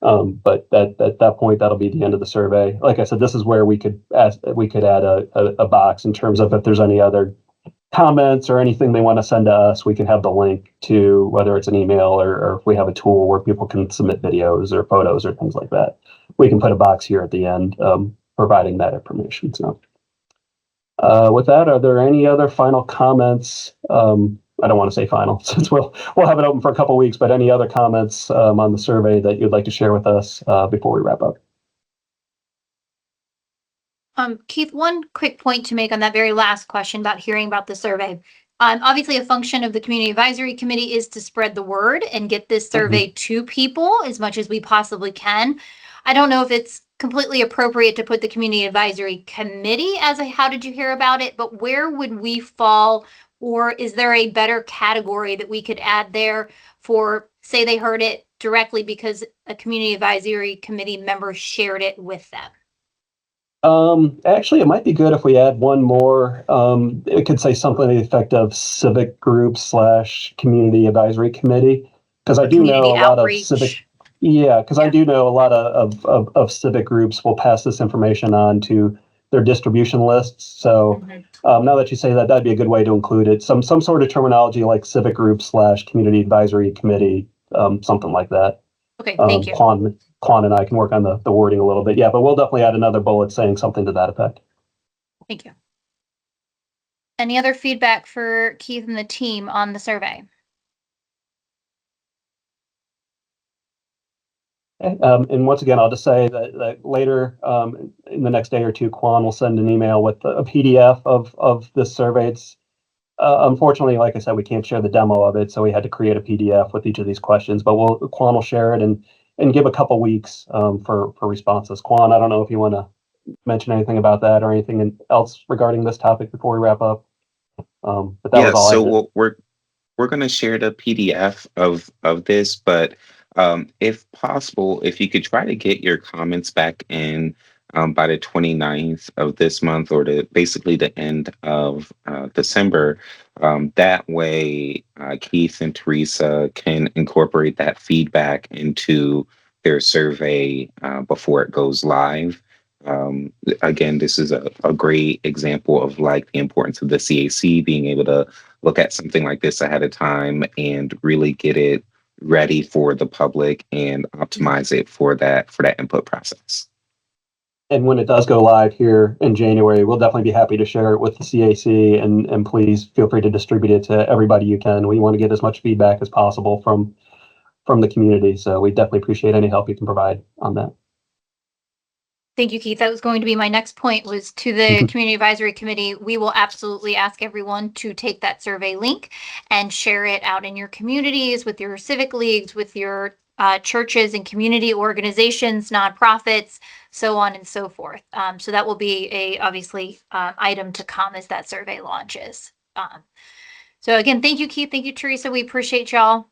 S6: But at that point, that'll be the end of the survey. Like I said, this is where we could add a box in terms of if there's any other comments or anything they want to send to us, we can have the link to whether it's an email or if we have a tool where people can submit videos or photos or things like that. We can put a box here at the end providing that information. So. With that, are there any other final comments? I don't want to say final since we'll have it open for a couple of weeks, but any other comments on the survey that you'd like to share with us before we wrap up?
S2: Keith, one quick point to make on that very last question about hearing about the survey. Obviously, a function of the Community Advisory Committee is to spread the word and get this survey to people as much as we possibly can. I don't know if it's completely appropriate to put the Community Advisory Committee as a how did you hear about it, but where would we fall, or is there a better category that we could add there for, say they heard it directly because a Community Advisory Committee member shared it with them?
S6: Actually, it might be good if we add one more. It could say something to the effect of civic group / community advisory committee, because I do know a lot of civic. Yeah, because I do know a lot of civic groups will pass this information on to their distribution lists. So now that you say that, that'd be a good way to include it. Some sort of terminology like civic group / community advisory committee, something like that.
S2: Okay, thank you.
S6: Quan and I can work on the wording a little bit. Yeah, but we'll definitely add another bullet saying something to that effect.
S2: Thank you. Any other feedback for Keith and the team on the survey?
S6: And once again, I'll just say that later in the next day or two, Quan will send an email with a PDF of this survey. It's unfortunately, like I said, we can't share the demo of it, so we had to create a PDF with each of these questions. But Quan will share it and give a couple weeks for responses. Quan, I don't know if you want to mention anything about that or anything else regarding this topic before we wrap up. But that was all.
S1: So we're going to share the PDF of this, but if possible, if you could try to get your comments back in by the 29th of this month, or basically the end of December, that way Keith and Teresa can incorporate that feedback into their survey before it goes live. Again, this is a great example of like the importance of the CAC being able to look at something like this ahead of time and really get it ready for the public and optimize it for that input process.
S6: And when it does go live here in January, we'll definitely be happy to share it with the CAC, and please feel free to distribute it to everybody you can. We want to get as much feedback as possible from the community. So we definitely appreciate any help you can provide on that.
S2: Thank you, Keith. That was going to be my next point, was to the Community Advisory Committee. We will absolutely ask everyone to take that survey link and share it out in your communities, with your civic leagues, with your churches and community organizations, nonprofits, so on and so forth. So that will be obviously item to come as that survey launches. So again, thank you, Keith. Thank you, Teresa. We appreciate y'all.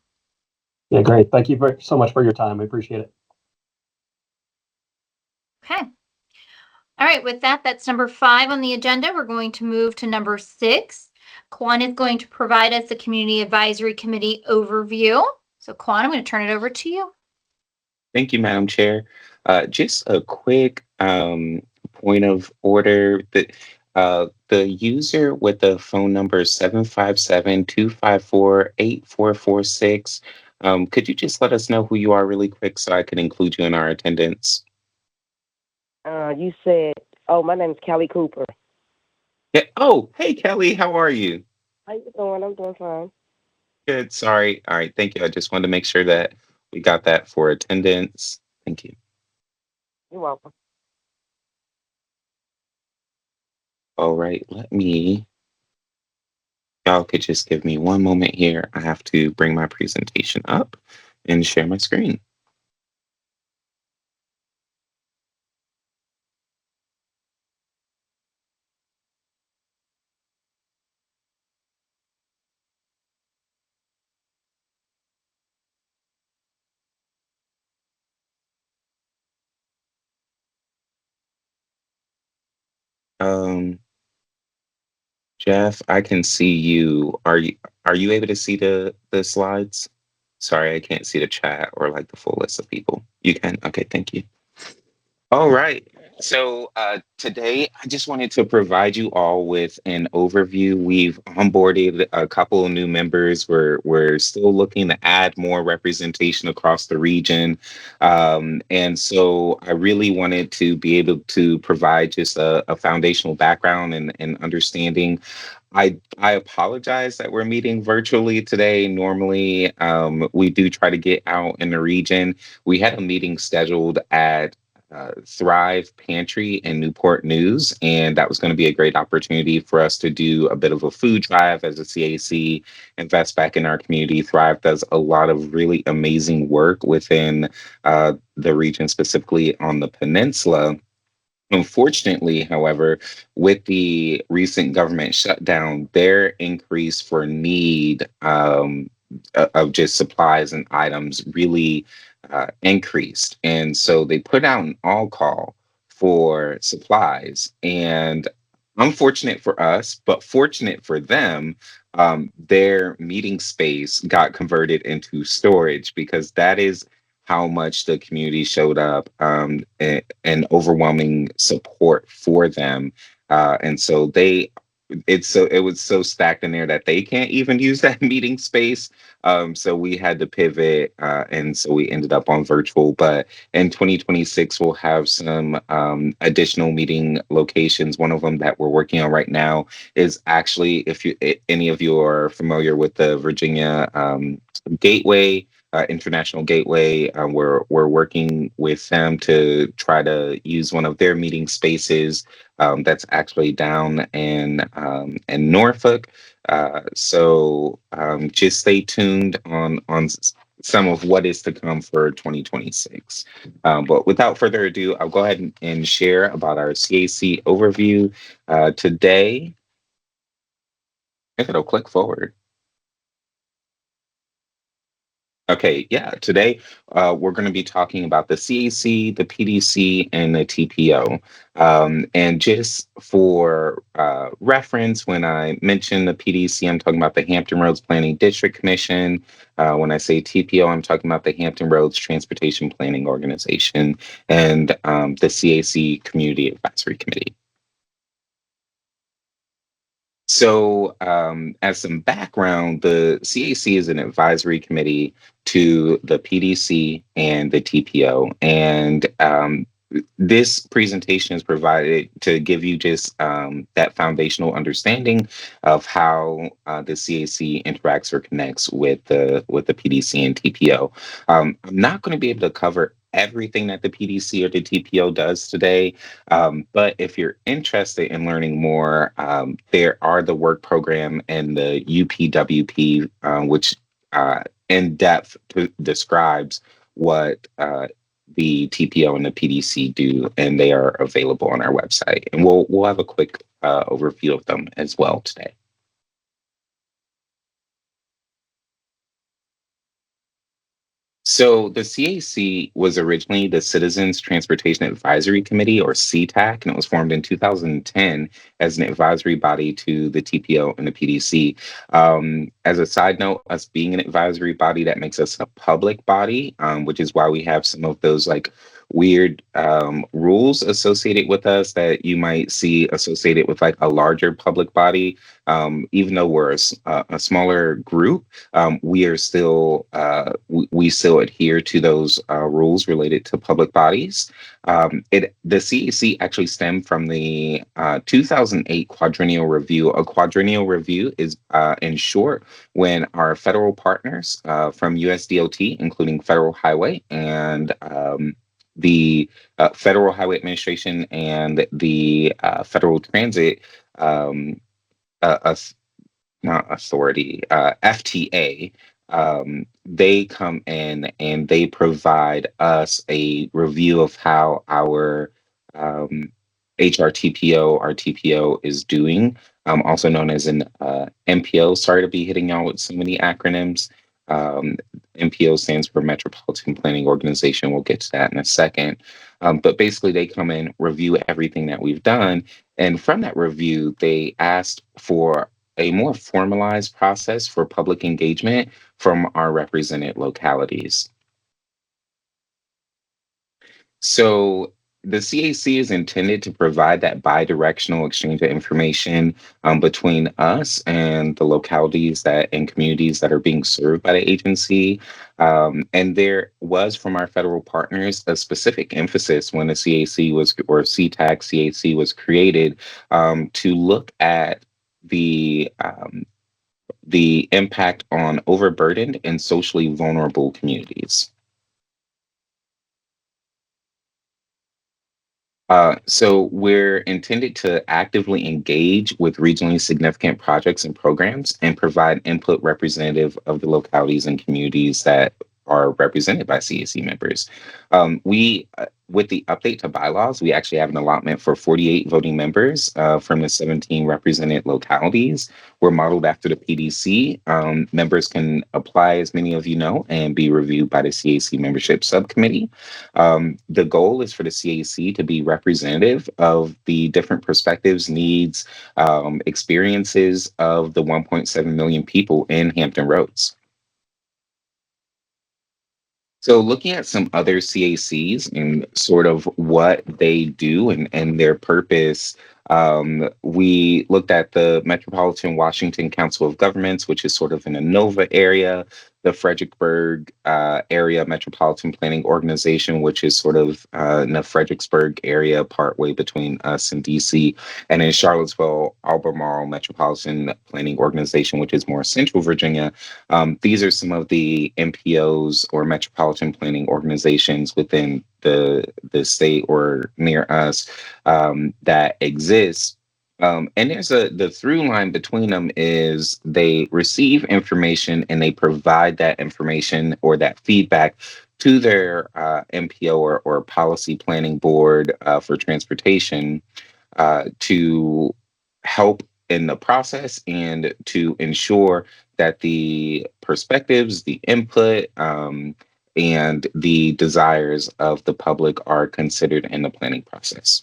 S6: Yeah, great. Thank you so much for your time. I appreciate it.
S2: Okay. All right, with that, that's number 5 on the agenda. We're going to move to number 6. Quan is going to provide us the Community Advisory Committee overview. So Quan, I'm going to turn it over to you.
S1: Thank you, Madam Chair. Just a quick point of order. The user with the phone number 757-254-8446, could you just let us know who you are really quick so I can include you in our attendance?
S9: You said, my name is Kelly Cooper.
S1: Yeah. Oh, hey, Kelly, how are you?
S9: How you doing? I'm doing fine.
S1: Good. Sorry. All right. Thank you. I just wanted to make sure that we got that for attendance. Thank you.
S9: You're welcome.
S1: All right. Y'all could just give me one moment here. I have to bring my presentation up and share my screen. Jeff, I can see you. Are you able to see the slides? Sorry, I can't see the chat or like the full list of people. You can? Okay, thank you. All right. So today, I just wanted to provide you all with an overview. We've onboarded a couple of new members. We're still looking to add more representation across the region. And so I really wanted to be able to provide just a foundational background and understanding. I apologize that we're meeting virtually today. Normally, we do try to get out in the region. We had a meeting scheduled at Thrive Pantry in Newport News, and that was going to be a great opportunity for us to do a bit of a food drive as a CAC, invest back in our community. Thrive does a lot of really amazing work within the region, specifically on the peninsula. Unfortunately, however, with the recent government shutdown, their increase for need of just supplies and items really increased. And so they put out an all call for supplies. And unfortunate for us, but fortunate for them, their meeting space got converted into storage, because that is how much the community showed up, and overwhelming support for them. And so it was so stacked in there that they can't even use that meeting space. So we had to pivot, and so we ended up on virtual. But in 2026, we'll have some additional meeting locations. One of them that we're working on right now is actually, if any of you are familiar with the Virginia Gateway. International Gateway. We're working with them to try to use one of their meeting spaces, that's actually down in Norfolk. So just stay tuned on some of what is to come for 2026. But without further ado, I'll go ahead and share about our CAC overview today. I think it'll click forward. Okay, yeah. Today, we're going to be talking about the CAC, the PDC, and the TPO. And just for reference, when I mention the PDC, I'm talking about the Hampton Roads Planning District Commission. When I say TPO, I'm talking about the Hampton Roads Transportation Planning Organization and the CAC Community Advisory Committee. So, as some background, the CAC is an advisory committee to the PDC and the TPO. And this presentation is provided to give you just that foundational understanding of how the CAC interacts or connects with the PDC and TPO. I'm not going to be able to cover everything that the PDC or the TPO does today. But if you're interested in learning more, there are the work program and the UPWP, which in depth describes what the TPO and the PDC do, and they are available on our website. And we'll have a quick overview of them as well today. So the CAC was originally the Citizens Transportation Advisory Committee, or CTAC, and it was formed in 2010 as an advisory body to the TPO and the PDC. As a side note, us being an advisory body, that makes us a public body, which is why we have some of those like weird rules associated with us that you might see associated with like a larger public body. Even though we're a smaller group, we are still we still adhere to those rules related to public bodies. The CAC actually stemmed from the 2008 quadrennial review. A quadrennial review is, in short, when our federal partners from USDOT, including Federal Highway and the Federal Highway Administration and the Federal Transit uh, not authority, FTA, they come in and they provide us a review of how our HRTPO, our TPO is doing, also known as an MPO. Sorry to be hitting y'all with so many acronyms. Um, MPO stands for Metropolitan Planning Organization. We'll get to that in a second. But basically, they come in, review everything that we've done. And from that review, they asked for a more formalized process for public engagement from our represented localities. So the CAC is intended to provide that bi-directional exchange of information between us and the localities that and communities that are being served by the agency. And there was, from our federal partners, a specific emphasis when the CAC was, or CTAC CAC was created, to look at the impact on overburdened and socially vulnerable communities. So we're intended to actively engage with regionally significant projects and programs and provide input representative of the localities and communities that are represented by CAC members. With the update to bylaws, we actually have an allotment for 48 voting members from the 17 represented localities. We're modeled after the PDC. Members can apply, as many of you know, and be reviewed by the CAC membership subcommittee. The goal is for the CAC to be representative of the different perspectives, needs, experiences of the 1.7 million people in Hampton Roads. So looking at some other CACs and sort of what they do and their purpose, we looked at the Metropolitan Washington Council of Governments, which is sort of in a NOVA area, the Fredericksburg Area Metropolitan Planning Organization, which is sort of in the Fredericksburg area, partway between us and DC, and in Charlottesville, Albemarle Metropolitan Planning Organization, which is more Central Virginia. These are some of the MPOs or metropolitan planning organizations within the state or near us that exist. And there's the through line between them is they receive information and they provide that information or that feedback to their MPO or policy planning board for transportation to help in the process and to ensure that the perspectives, the input, and the desires of the public are considered in the planning process.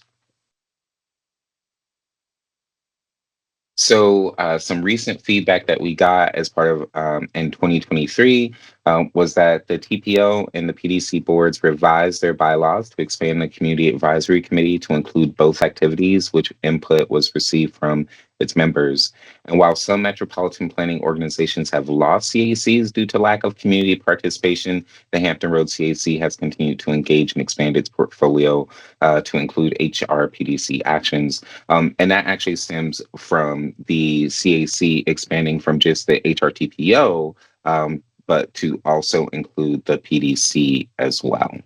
S1: So, some recent feedback that we got as part of in 2023 was that the TPO and the PDC boards revised their bylaws to expand the Community Advisory Committee to include both activities, which input was received from its members. And while some metropolitan planning organizations have lost CACs due to lack of community participation, the Hampton Road CAC has continued to engage and expand its portfolio to include HRPDC actions. And that actually stems from the CAC expanding from just the HRTPO, but to also include the PDC as well.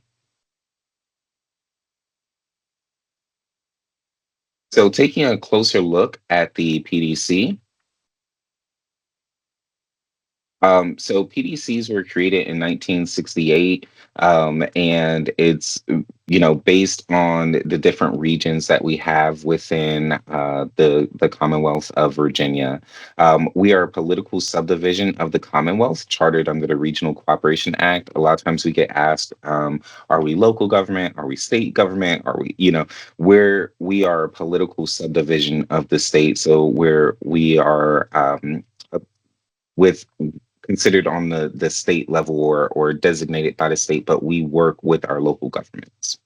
S1: So taking a closer look at the PDC, so PDCs were created in 1968, and it's based on the different regions that we have within the Commonwealth of Virginia. We are a political subdivision of the Commonwealth, chartered under the Regional Cooperation Act. A lot of times we get asked, "Are we local government? Are we state government? Are we?" We are a political subdivision of the state, so we are with considered on the state level or designated by the state, but we work with our local governments.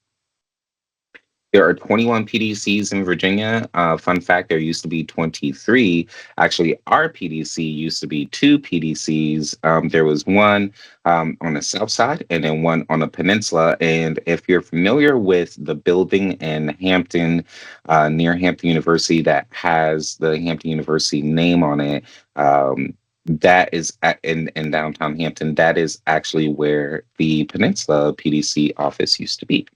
S1: There are 21 PDCs in Virginia. Fun fact, there used to be 23. Actually, our PDC used to be two PDCs. There was one on the south side and then one on the peninsula. And if you're familiar with the building in Hampton, near Hampton University, that has the Hampton University name on it, that is in downtown Hampton. That is actually where the Peninsula PDC office used to be.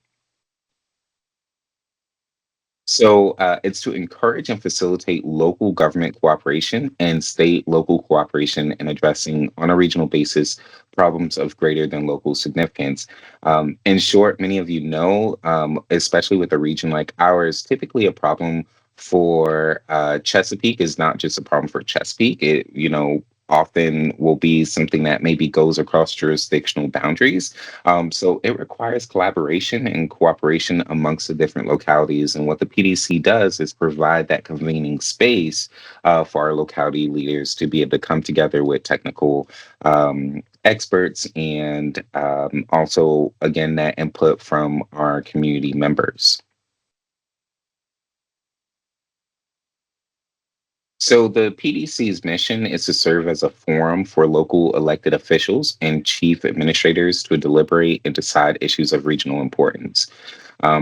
S1: So it's to encourage and facilitate local government cooperation and state local cooperation in addressing on a regional basis problems of greater than local significance. In short, many of you know, especially with a region like ours, typically a problem for Chesapeake is not just a problem for Chesapeake. It, often will be something that maybe goes across jurisdictional boundaries. So it requires collaboration and cooperation amongst the different localities. And what the PDC does is provide that convening space for our locality leaders to be able to come together with technical experts and also, again, that input from our community members. So the PDC's mission is to serve as a forum for local elected officials and chief administrators to deliberate and decide issues of regional importance,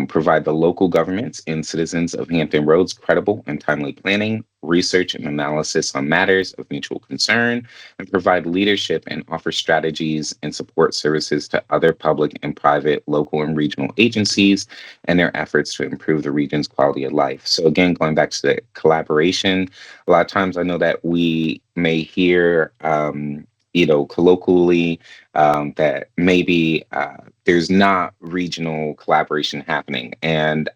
S1: provide the local governments and citizens of Hampton Roads credible and timely planning, research and analysis on matters of mutual concern, and provide leadership and offer strategies and support services to other public and private, local and regional agencies and their efforts to improve the region's quality of life. So again, going back to the collaboration, a lot of times I know that we may hear, colloquially, that maybe there's not regional collaboration happening. And,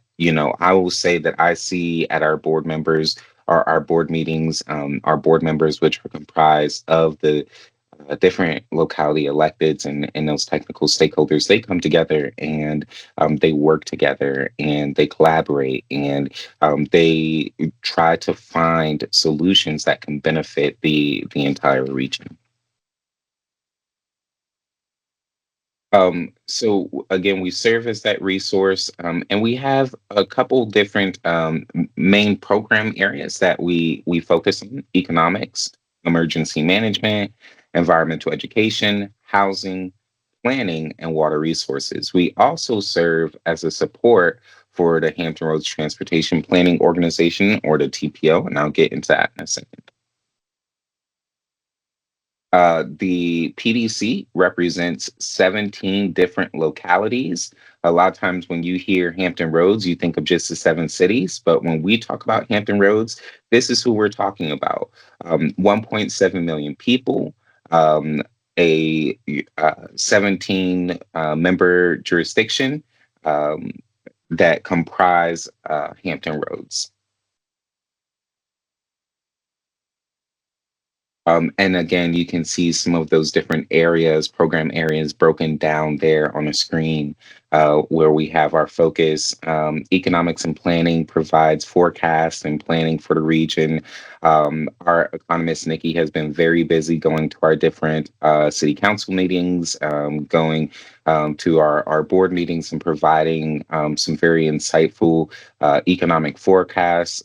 S1: I will say that I see at our board members, our board meetings, our board members, which are comprised of the different locality electeds and those technical stakeholders, they come together and they work together and they collaborate and they try to find solutions that can benefit the entire region. So again, we serve as that resource, and we have a couple different main program areas that we focus on: economics, emergency management, environmental education, housing, planning, and water resources. We also serve as a support for the Hampton Roads Transportation Planning Organization, or the TPO, and I'll get into that in a second. The PDC represents 17 different localities. A lot of times when you hear Hampton Roads, you think of just the 7 cities. But when we talk about Hampton Roads, this is who we're talking about. 1.7 million people, um, a 17 member jurisdiction um, that comprise Hampton Roads. And again, you can see some of those different areas, program areas broken down there on the screen, where we have our focus. Economics and planning provides forecasts and planning for the region. Our economist, Nikki, has been very busy going to our different city council meetings, going to our board meetings and providing some very insightful economic forecasts,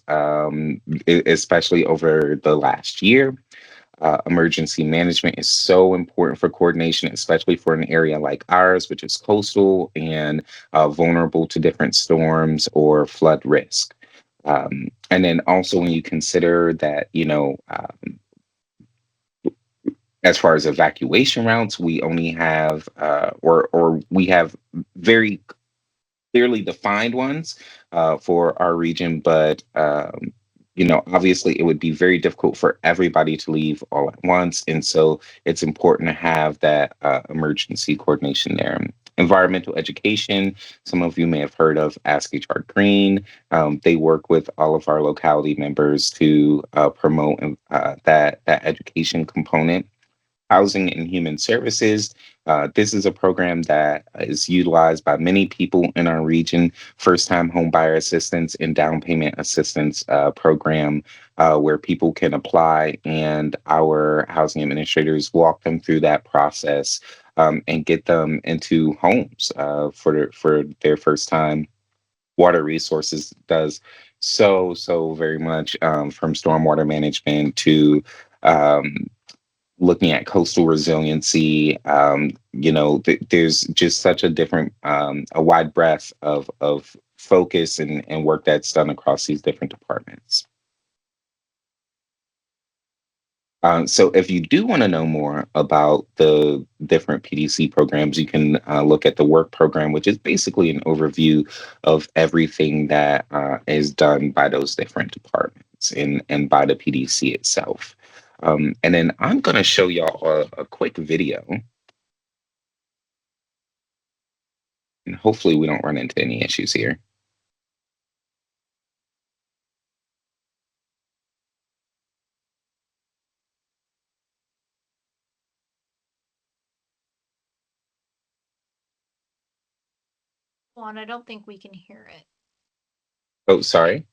S1: especially over the last year. Emergency management is so important for coordination, especially for an area like ours, which is coastal and vulnerable to different storms or flood risk. And then also when you consider that, as far as evacuation routes, we only have, or we have very clearly defined ones for our region, but obviously it would be very difficult for everybody to leave all at once, and so it's important to have that emergency coordination there. Environmental education, some of you may have heard of Ask HR Green. They work with all of our locality members to promote that education component. Housing and Human Services. This is a program that is utilized by many people in our region. First time home buyer assistance and down payment assistance program, where people can apply and our housing administrators walk them through that process and get them into homes for their first time. Water Resources does so very much, from stormwater management to um, looking at coastal resiliency. There's just such a different, a wide breadth of focus and work that's done across these different departments. So if you do want to know more about the different PDC programs, you can look at the work program, which is basically an overview of everything that is done by those different departments and by the PDC itself. And then I'm going to show y'all a quick video. And hopefully we don't run into any issues here.
S2: Juan, I don't think we can hear it.
S1: Oh, sorry.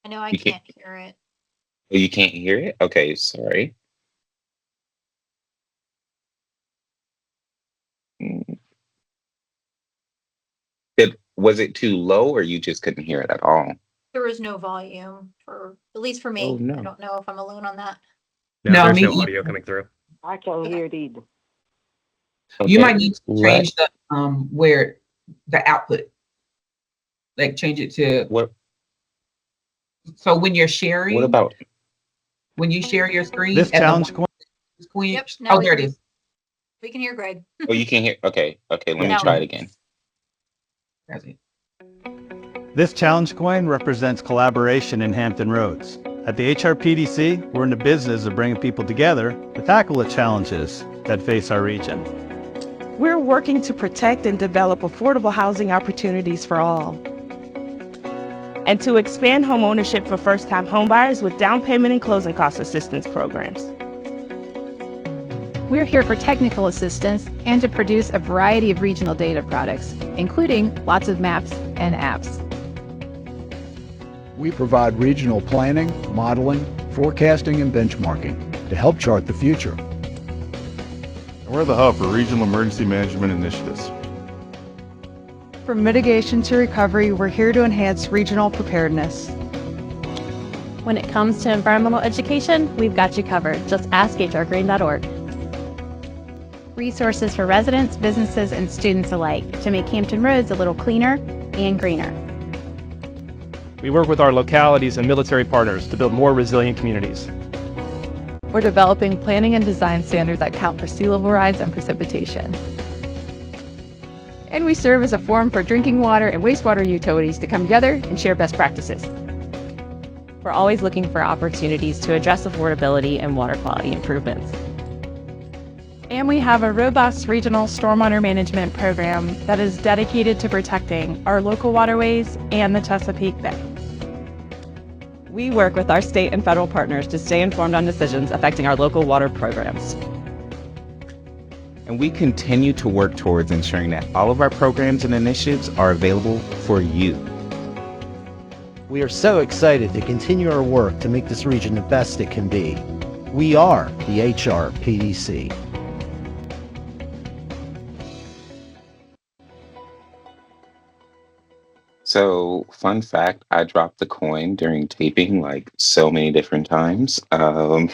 S2: I know I
S1: You
S2: can't hear it.
S1: Oh, you can't hear it? Okay, sorry. Mm. Was it too low, or you just couldn't hear it at all?
S2: There was no volume at least for me.
S1: Oh, no.
S2: I don't know if I'm alone on that.
S4: Yeah,
S3: No,
S4: there's
S3: me
S4: no
S3: either.
S4: audio coming through.
S9: I can't hear it either.
S3: You
S1: Okay,
S3: might need to change the where the output, like change it to,
S1: What
S3: so when you're sharing,
S1: about?
S3: when you share your screen
S10: This
S3: at the
S10: challenge
S3: bottom, Queen.
S2: Yep, now
S3: Oh, there it is.
S2: We can hear Greg.
S1: Oh, you can hear. Okay, let me
S2: Now.
S1: try it again.
S3: That's it.
S10: This challenge coin represents collaboration in Hampton Roads. At the HRPDC, we're in the business of bringing people together to tackle the challenges that face our region.
S11: We're working to protect and develop affordable housing opportunities for all, and to expand home ownership for first-time homebuyers with down payment and closing cost assistance programs.
S12: We're here for technical assistance and to produce a variety of regional data products, including lots of maps and apps.
S13: We provide regional planning, modeling, forecasting, and benchmarking to help chart the future.
S14: and we're the hub for regional emergency management initiatives.
S15: From mitigation to recovery, we're here to enhance regional preparedness.
S16: When it comes to environmental education, we've got you covered. Just ask hrgreen.org.
S12: Resources for residents, businesses, and students alike to make Hampton Roads a little cleaner and greener.
S17: We work with our localities and military partners to build more resilient communities.
S11: We're developing planning and design standards that count for sea level rise and precipitation. And we serve as a forum for drinking water and wastewater utilities to come together and share best practices.
S16: We're always looking for opportunities to address affordability and water quality improvements.
S11: And we have a robust regional stormwater management program that is dedicated to protecting our local waterways and the Chesapeake Bay.
S18: We work with our state and federal partners to stay informed on decisions affecting our local water programs.
S1: And we continue to work towards ensuring that all of our programs and initiatives are available for you.
S19: We are so excited to continue our work to make this region the best it can be. We are the HRPDC.
S1: So, fun fact, I dropped the coin during taping like so many different times. I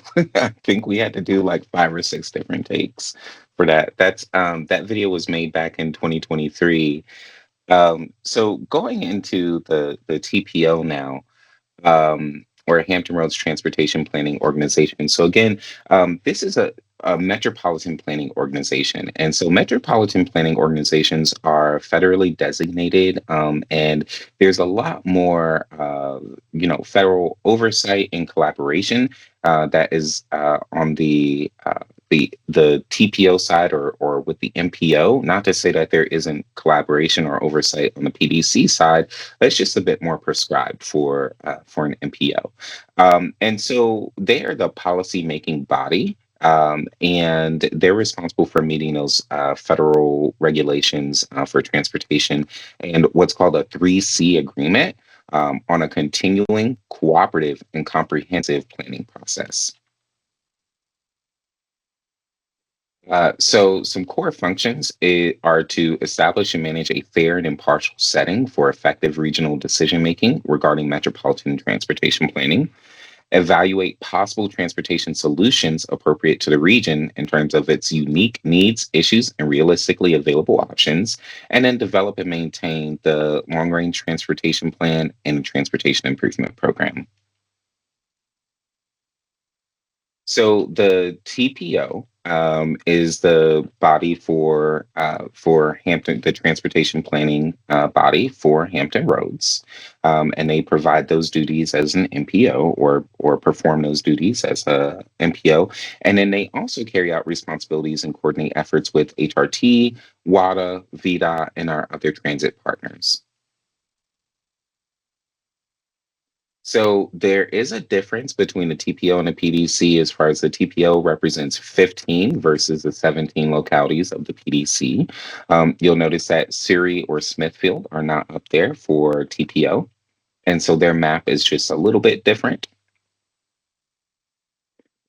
S1: think we had to do like 5 or 6 different takes for that. That video was made back in 2023. So going into the TPO now, or Hampton Roads Transportation Planning Organization. So again, this is a metropolitan planning organization. And so metropolitan planning organizations are federally designated, and there's a lot more, federal oversight and collaboration that is on the TPO side or with the MPO. Not to say that there isn't collaboration or oversight on the PDC side, but it's just a bit more prescribed for an MPO. And so they are the policy making body. And they're responsible for meeting those federal regulations for transportation and what's called a 3C agreement on a continuing, cooperative, and comprehensive planning process. So some core functions are to establish and manage a fair and impartial setting for effective regional decision-making regarding metropolitan transportation planning, evaluate possible transportation solutions appropriate to the region in terms of its unique needs, issues, and realistically available options, and then develop and maintain the long-range transportation plan and the transportation improvement program. So the TPO is the body for Hampton, the transportation planning body for Hampton Roads, and they provide those duties as an MPO or perform those duties as a MPO, and then they also carry out responsibilities and coordinate efforts with HRT, WADA, VDOT, and our other transit partners. So there is a difference between the TPO and the PDC as far as the TPO represents 15 versus the 17 localities of the PDC. You'll notice that Surrey or Smithfield are not up there for TPO. And so their map is just a little bit different.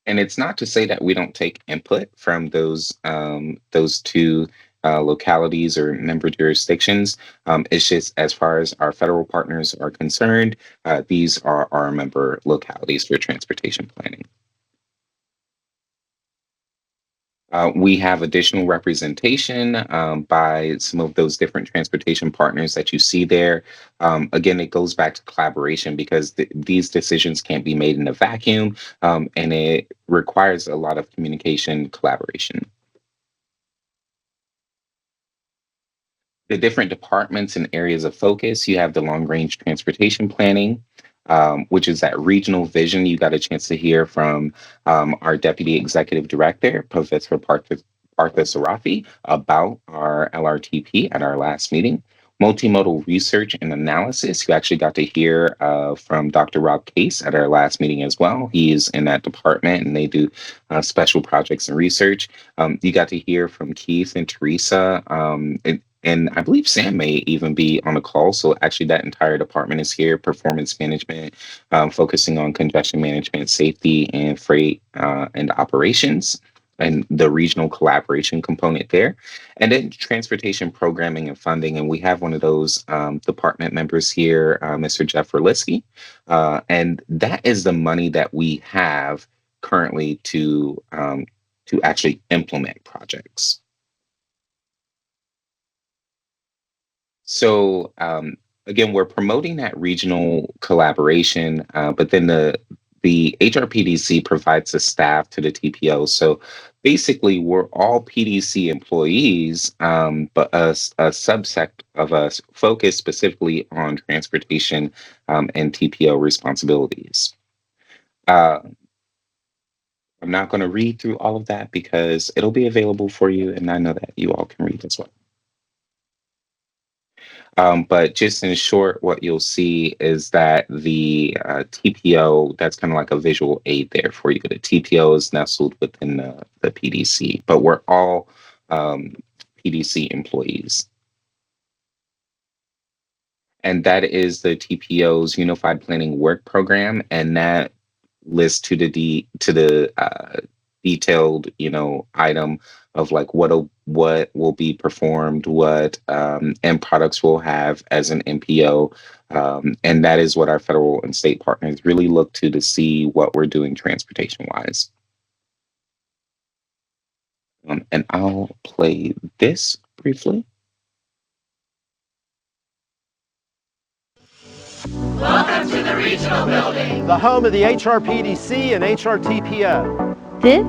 S1: And it's not to say that we don't take input from those two localities or member jurisdictions. It's just as far as our federal partners are concerned, these are our member localities for transportation planning. We have additional representation by some of those different transportation partners that you see there. Again, it goes back to collaboration because these decisions can't be made in a vacuum, and it requires a lot of communication collaboration. The different departments and areas of focus, you have the long-range transportation planning, which is that regional vision. You got a chance to hear from our Deputy Executive Director, Professor Partha Sarafi, about our LRTP at our last meeting. Multimodal research and analysis, you actually got to hear from Dr. Rob Case at our last meeting as well. He is in that department and they do special projects and research. You got to hear from Keith and Teresa, and I believe Sam may even be on the call. So actually that entire department is here, performance management, focusing on congestion management, safety, and freight and operations. and the regional collaboration component there. And then transportation programming and funding. And we have one of those department members here, Mr. Jeff Verlisky. And that is the money that we have currently to actually implement projects. So again, we're promoting that regional collaboration, but then the HRPDC provides the staff to the TPO. So basically, we're all PDC employees, but a subset of us focus specifically on transportation and TPO responsibilities. I'm not going to read through all of that because it'll be available for you, and I know that you all can read as well. But just in short, what you'll see is that the TPO, that's kind of like a visual aid there for you. The TPO is nestled within the PDC, but we're all PDC employees. And that is the TPO's Unified Planning Work Program, and that lists to the detailed, item of like what will be performed, what end products will have as an MPO, and that is what our federal and state partners really look to see what we're doing transportation wise. And I'll play this briefly.
S19: Welcome to the regional building, the home of the HRPDC and HRTPO.
S20: This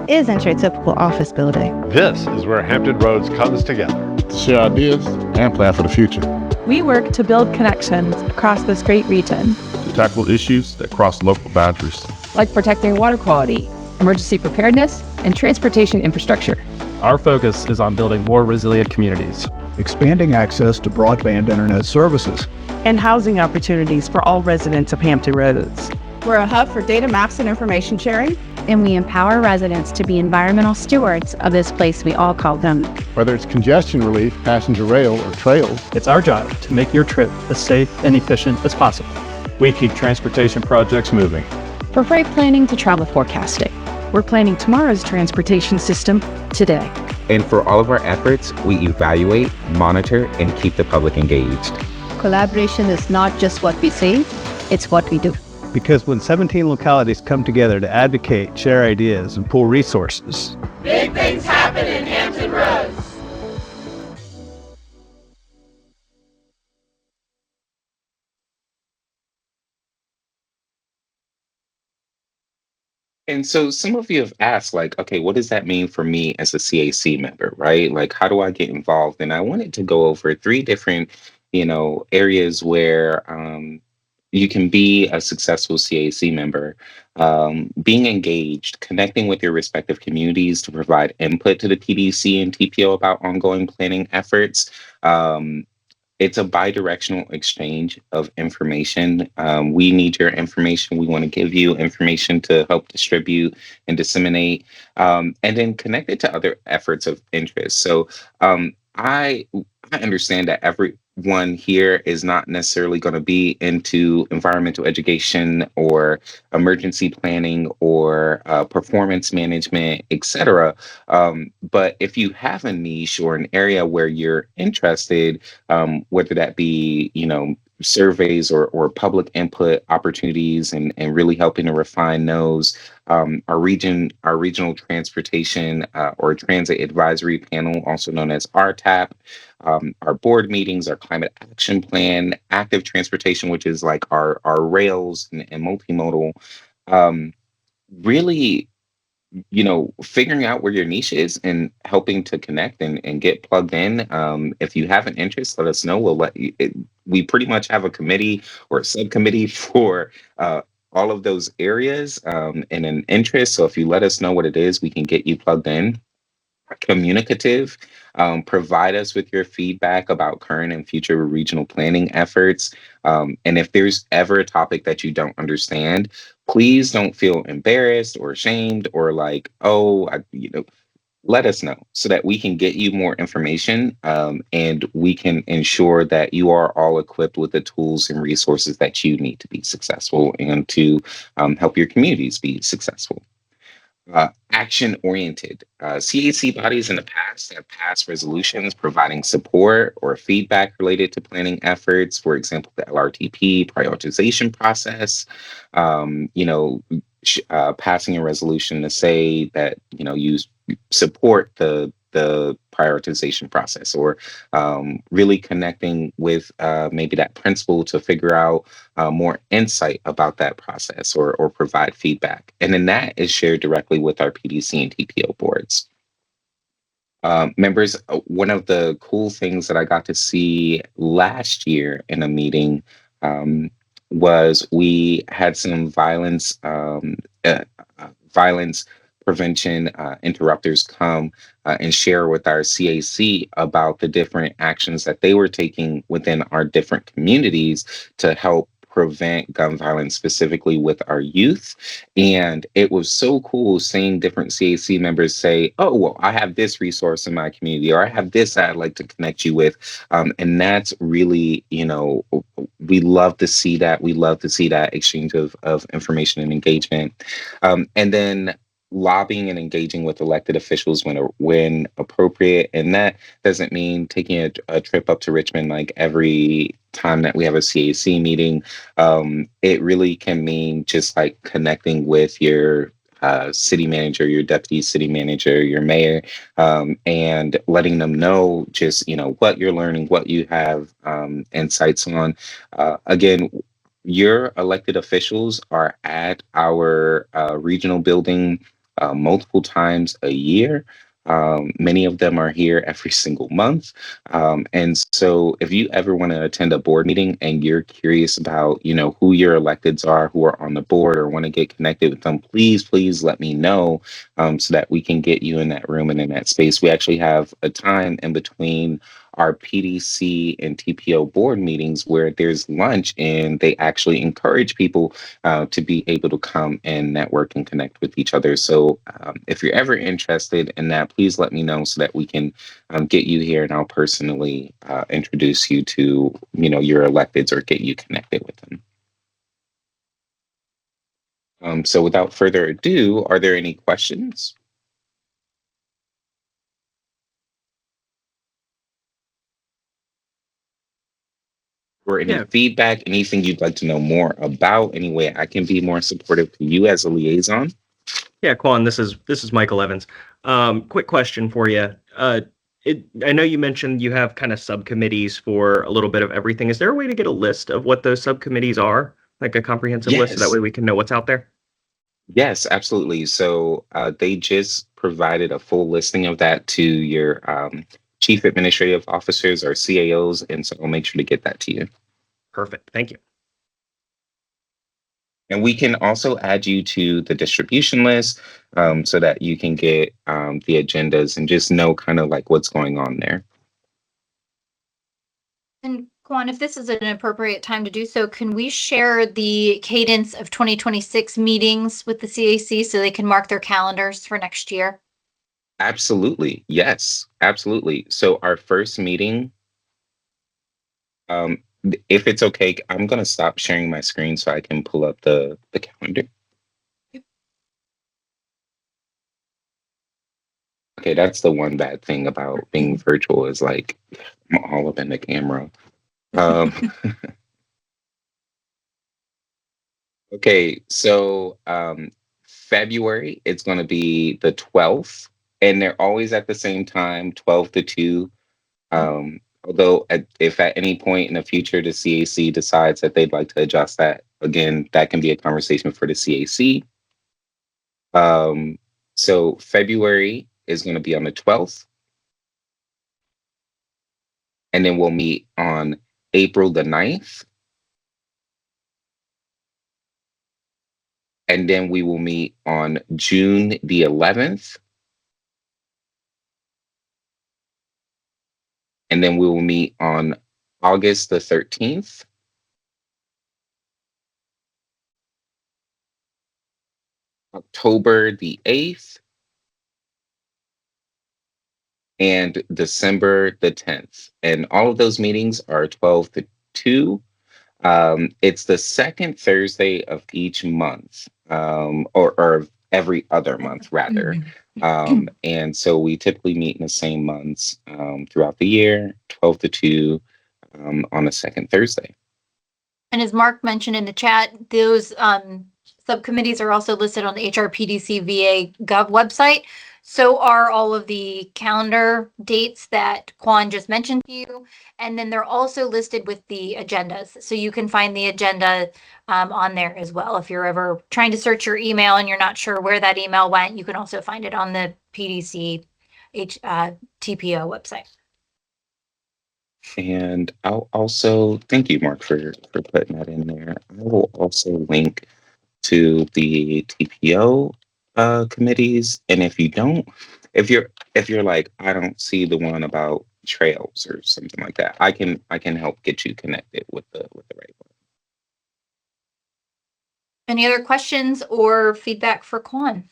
S20: is our typical office building.
S14: This is where Hampton Roads comes together to share ideas and plan for the future,
S11: We work to build connections across this great region,
S14: to tackle issues that cross local boundaries.
S21: like protecting water quality, emergency preparedness, and transportation infrastructure.
S17: Our focus is on building more resilient communities,
S13: expanding access to broadband internet services,
S11: and housing opportunities for all residents of Hampton Roads.
S15: We're a hub for data maps and information sharing.
S16: And we empower residents to be environmental stewards of this place we all call home.
S14: Whether it's congestion relief, passenger rail, or trails,
S17: it's our job to make your trip as safe and efficient as possible.
S22: We keep transportation projects moving.
S16: For freight planning to travel forecasting.
S11: We're planning tomorrow's transportation system today.
S1: And for all of our efforts, we evaluate, monitor, and keep the public engaged.
S12: Collaboration is not just what we say, it's what we do.
S10: Because when 17 localities come together to advocate, share ideas, and pool resources,
S19: Big things happen in Hampton Roads.
S1: And so some of you have asked, like, okay, what does that mean for me as a CAC member, right? Like, how do I get involved? And I wanted to go over 3 different, areas where you can be a successful CAC member. Being engaged, connecting with your respective communities to provide input to the PDC and TPO about ongoing planning efforts. It's a bi-directional exchange of information. We need your information. We want to give you information to help distribute and disseminate, and then connect it to other efforts of interest. So I understand that everyone here is not necessarily going to be into environmental education or emergency planning or performance management, etc. But if you have a niche or an area where you're interested, whether that be, surveys or public input opportunities and really helping to refine those, our regional transportation or transit advisory panel, also known as RTAP, our board meetings, our climate action plan, active transportation, which is like our rails and multimodal, really, figuring out where your niche is and helping to connect and get plugged in. If you have an interest, let us know. We'll let you. We pretty much have a committee or a subcommittee for all of those areas and an interest. So if you let us know what it is, we can get you plugged in. Communicative, provide us with your feedback about current and future regional planning efforts. And if there's ever a topic that you don't understand, please don't feel embarrassed or ashamed or like, let us know so that we can get you more information, and we can ensure that you are all equipped with the tools and resources that you need to be successful and to help your communities be successful. Action oriented. CAC bodies in the past have passed resolutions providing support or feedback related to planning efforts. For example, the LRTP prioritization process. Passing a resolution to say that you support the prioritization process, or really connecting with maybe that principal to figure out more insight about that process, or provide feedback. And then that is shared directly with our PDC and TPO boards. Members, one of the cool things that I got to see last year in a meeting was we had some violence prevention interrupters come and share with our CAC about the different actions that they were taking within our different communities to help prevent gun violence, specifically with our youth. And it was so cool seeing different CAC members say, oh, well, I have this resource in my community, or I have this I'd like to connect you with. And that's really, we love to see that. We love to see that exchange of information and engagement. And then lobbying and engaging with elected officials when appropriate. And that doesn't mean taking a trip up to Richmond like every time that we have a CAC meeting. It really can mean just like connecting with your city manager, your deputy city manager, your mayor, and letting them know just, what you're learning, what you have insights on. Again, your elected officials are at our regional building multiple times a year. Many of them are here every single month. And so if you ever want to attend a board meeting and you're curious about, who your electeds are, who are on the board, or want to get connected with them, please let me know so that we can get you in that room and in that space. We actually have a time in between our PDC and TPO board meetings where there's lunch, and they actually encourage people to be able to come and network and connect with each other. So if you're ever interested in that, please let me know so that we can get you here, and I'll personally introduce you to, your electeds, or get you connected with them. So without further ado, are there any questions? Or any feedback, anything you'd like to know more about, any way I can be more supportive to you as a liaison?
S5: Yeah, Quan, this is Michael Evans. Quick question for you. I know you mentioned you have kind of subcommittees for a little bit of everything. Is there a way to get a list of what those subcommittees are, like a comprehensive list, so that way we can know what's out there?
S1: Yes, absolutely. So they just provided a full listing of that to your chief administrative officers, or CAOs, and so I'll make sure to get that to you.
S5: Perfect. Thank you.
S1: And we can also add you to the distribution list so that you can get the agendas and just know kind of like what's going on there.
S2: And Kwan, if this is an appropriate time to do so, can we share the cadence of 2026 meetings with the CAC so they can mark their calendars for next year?
S1: Absolutely. Yes, absolutely. So our first meeting, if it's okay, I'm going to stop sharing my screen so I can pull up the calendar. Okay, that's the one bad thing about being virtual, is like I'm all up in the camera. Okay, so February, it's going to be the 12th, and they're always at the same time, 12 to 2. Although if at any point in the future the CAC decides that they'd like to adjust that, again, that can be a conversation for the CAC. So February is going to be on the 12th. And then we'll meet on April the 9th. And then we will meet on June the 11th. And then we will meet on August the 13th. October the 8th. And December the 10th. And all of those meetings are 12 to 2. It's the second Thursday of each month, or every other month rather. And so we typically meet in the same months throughout the year, 12 to 2 on the second Thursday.
S2: And as Mark mentioned in the chat, those subcommittees are also listed on the HRPDC VA Gov website. So are all of the calendar dates that Quan just mentioned to you. And then they're also listed with the agendas. So you can find the agenda on there as well. If you're ever trying to search your email and you're not sure where that email went, you can also find it on the PDC TPO website.
S1: And I'll also thank you, Mark, for putting that in there. I will also link to the TPO committees. And if you don't, if you're like, I don't see the one about trails or something like that, I can help get you connected with the right one.
S2: Any other questions or feedback for Quan?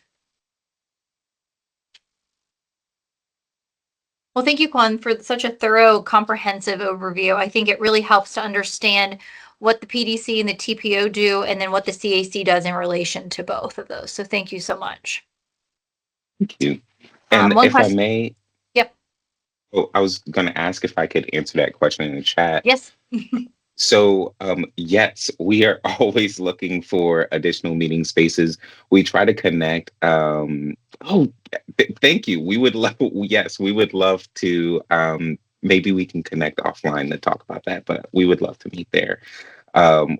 S2: Well, thank you, Quan, for such a thorough, comprehensive overview. I think it really helps to understand what the PDC and the TPO do, and then what the CAC does in relation to both of those. So thank you so much.
S1: Thank you. And
S2: One
S1: if
S2: question.
S1: I may,
S2: Yep.
S1: oh, I was going to ask if I could answer that question in the chat.
S2: Yes.
S1: So, yes, we are always looking for additional meeting spaces. We try to connect. Thank you. We would love, yes, we would love to. Maybe we can connect offline to talk about that, but we would love to meet there.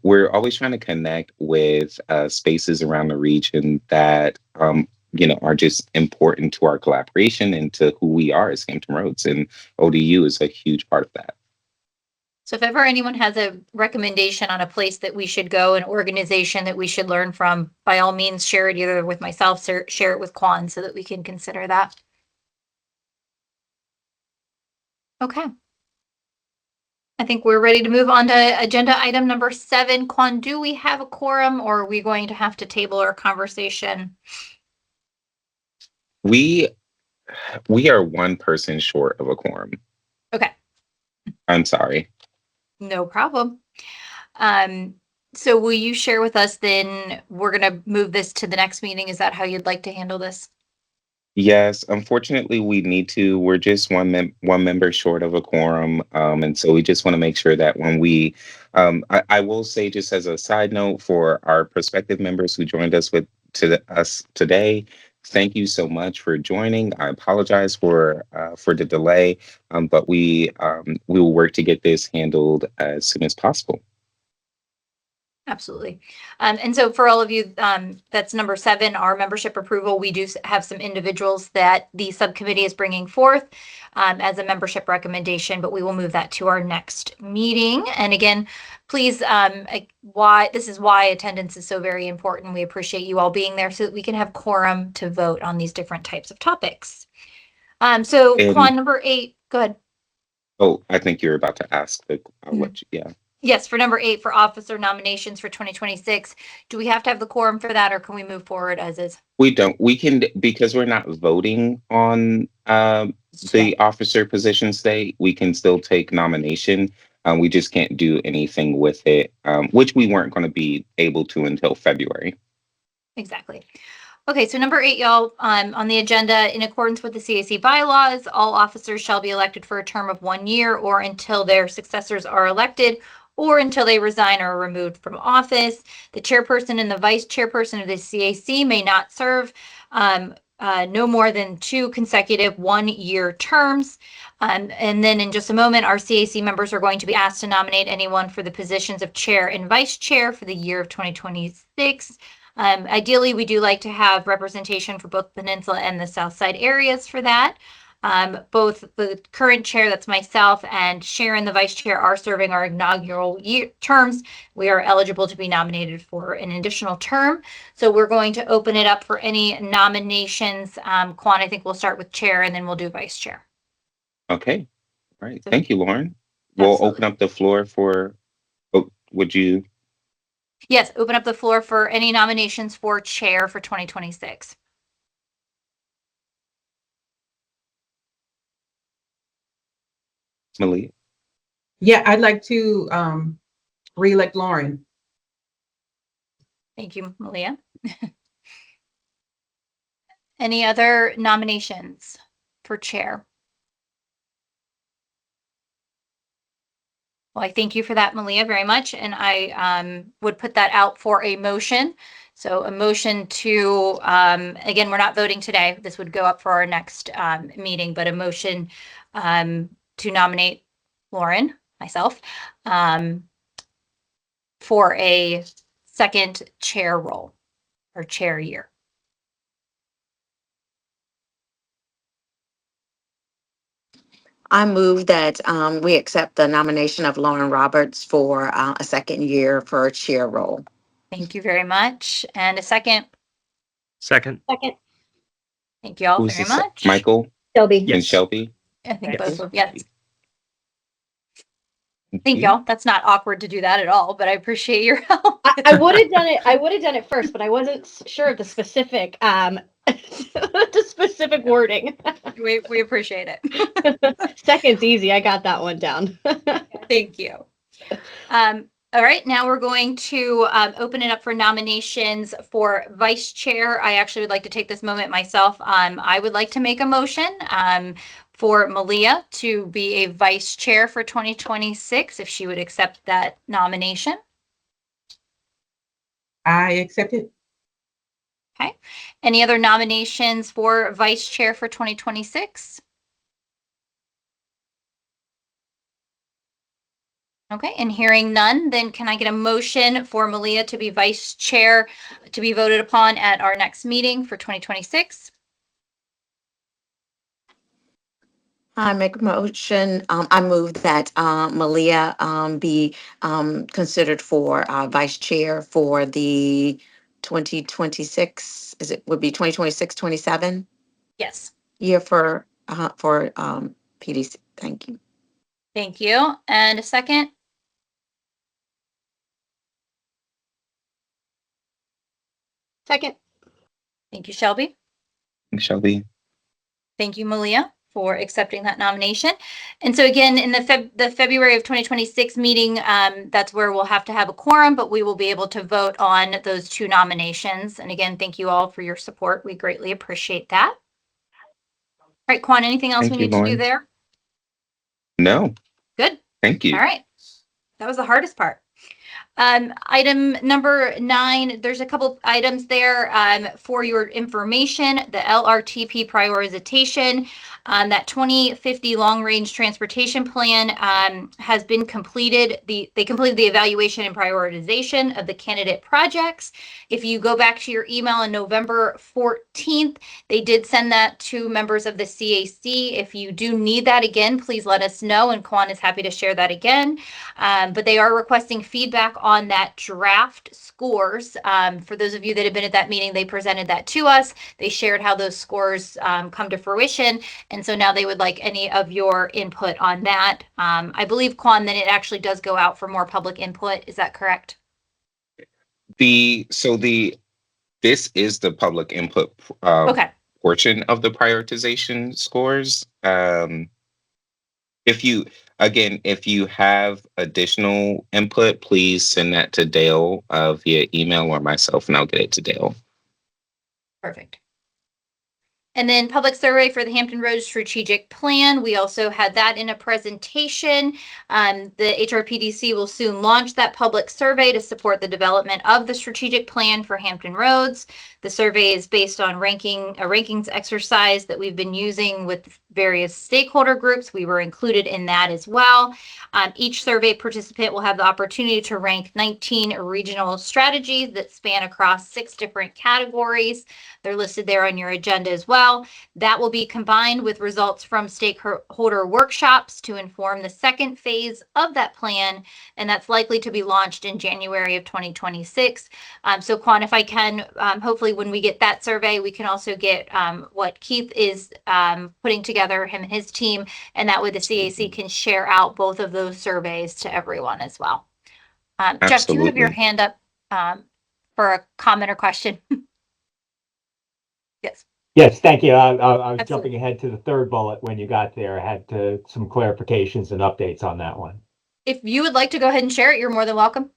S1: We're always trying to connect with spaces around the region that are just important to our collaboration and to who we are as Hampton Roads, and ODU is a huge part of that.
S2: So if ever anyone has a recommendation on a place that we should go, an organization that we should learn from, by all means, share it either with myself or share it with Quan so that we can consider that. Okay. I think we're ready to move on to agenda item number 7. Quan, do we have a quorum, or are we going to have to table our conversation?
S1: We are one person short of a quorum.
S2: Okay.
S1: I'm sorry.
S2: No problem. So will you share with us then, we're going to move this to the next meeting? Is that how you'd like to handle this?
S1: Yes, unfortunately, we need to. We're just one member short of a quorum, and so we just want to make sure that when we, I will say, just as a side note, for our prospective members who joined us us today, thank you so much for joining. I apologize for the delay, but we will work to get this handled as soon as possible.
S2: Absolutely. And so for all of you, that's number 7, our membership approval. We do have some individuals that the subcommittee is bringing forth as a membership recommendation, but we will move that to our next meeting. And again, please, this is why attendance is so very important. We appreciate you all being there so that we can have quorum to vote on these different types of topics. So Quan, number 8, go ahead.
S1: Oh, I think you're about to ask. I'll let you, yeah.
S2: Yes, for number 8, for officer nominations for 2026, do we have to have the quorum for that, or can we move forward as is?
S1: We don't. We can, because we're not voting on the officer positions today, we can still take nomination. We just can't do anything with it, which we weren't going to be able to until February.
S2: Exactly. Okay, so number 8, y'all, on the agenda, in accordance with the CAC bylaws, all officers shall be elected for a term of 1 year or until their successors are elected, or until they resign or are removed from office. The chairperson and the vice chairperson of the CAC may not serve no more than 2 consecutive 1-year terms. And then in just a moment, our CAC members are going to be asked to nominate anyone for the positions of chair and vice chair for the year of 2026. Ideally, we do like to have representation for both the Peninsula and the South Side areas for that. Both the current chair, that's myself, and Sharon, the vice chair, are serving our inaugural terms. We are eligible to be nominated for an additional term. So we're going to open it up for any nominations. Quan, I think we'll start with chair, and then we'll do vice chair.
S1: Okay. All right. Thank you, Lauren. We'll open up the floor for, would you?
S2: Yes, open up the floor for any nominations for chair for 2026.
S1: Malia?
S3: Yeah, I'd like to re-elect Lauren.
S2: Thank you, Malia. Any other nominations for chair? Well, I thank you for that, Malia, very much. And I would put that out for a motion. So a motion to, again, we're not voting today. This would go up for our next meeting, but a motion to nominate Lauren, myself, for a second chair role or chair year.
S7: I move that we accept the nomination of Lauren Roberts for a second year for a chair role.
S2: Thank you very much. And a second.
S5: Second.
S2: Second. Thank you all
S1: Who's
S2: very
S1: this?
S2: much.
S1: Michael
S2: Shelby.
S1: and
S5: Yes.
S1: Shelby?
S2: I think
S5: Yes.
S2: both of yes. Thank y'all. That's not awkward to do that at all, but I appreciate your help.
S8: I would have done it. I would have done it first, but I wasn't sure of the specific the specific wording.
S2: We appreciate it.
S8: Second's easy. I got that one down.
S2: Thank you. All right, now we're going to open it up for nominations for vice chair. I actually would like to take this moment myself. I would like to make a motion for Malia to be a vice chair for 2026, if she would accept that nomination.
S3: I accept it.
S2: Okay. Any other nominations for vice chair for 2026? Okay, and hearing none, then can I get a motion for Malia to be vice chair to be voted upon at our next meeting for 2026?
S7: I make a motion. I move that Malia be considered for vice chair for the 2026. Would be 2026-27
S2: Yes.
S7: year for PDC. Thank you.
S2: Thank you. And a second?
S8: Second.
S2: Thank you, Shelby.
S1: Shelby.
S2: Thank you, Malia, for accepting that nomination. And so again, in the February of 2026 meeting, that's where we'll have to have a quorum, but we will be able to vote on those two nominations. And again, thank you all for your support. We greatly appreciate that. All right, Quan, anything else
S1: Thank
S2: we
S1: you,
S2: need to do
S1: Lauren.
S2: there?
S1: No.
S2: Good.
S1: Thank you.
S2: All right. That was the hardest part. Item number 9, there's a couple items there for your information. The LRTP prioritization, that 2050 long range transportation plan has been completed. They completed the evaluation and prioritization of the candidate projects. If you go back to your email on November 14th, they did send that to members of the CAC. If you do need that again, please let us know, and Quan is happy to share that again. But they are requesting feedback on that draft scores. For those of you that have been at that meeting, they presented that to us. They shared how those scores come to fruition. And so now they would like any of your input on that. I believe, Quan, that it actually does go out for more public input. Is that correct?
S1: This is the public input
S2: Okay.
S1: portion of the prioritization scores. If you have additional input, please send that to Dale via email or myself, and I'll get it to Dale.
S2: Perfect. And then public survey for the Hampton Roads strategic plan. We also had that in a presentation. The HRPDC will soon launch that public survey to support the development of the strategic plan for Hampton Roads. The survey is based on a rankings exercise that we've been using with various stakeholder groups. We were included in that as well. Each survey participant will have the opportunity to rank 19 regional strategies that span across 6 different categories. They're listed there on your agenda as well. That will be combined with results from stakeholder workshops to inform the second phase of that plan, and that's likely to be launched in January of 2026. So Quan, if I can, hopefully when we get that survey, we can also get what Keith is putting together, him and his team, and that way the CAC can share out both of those surveys to everyone as well. Jeff, do you have your
S1: Absolutely.
S2: hand up for a comment or question? Yes.
S23: Yes, thank you. I was
S2: Absolutely.
S23: jumping ahead to the third bullet when you got there. I had some clarifications and updates on that one.
S2: If you would like to go ahead and share it, you're more than welcome.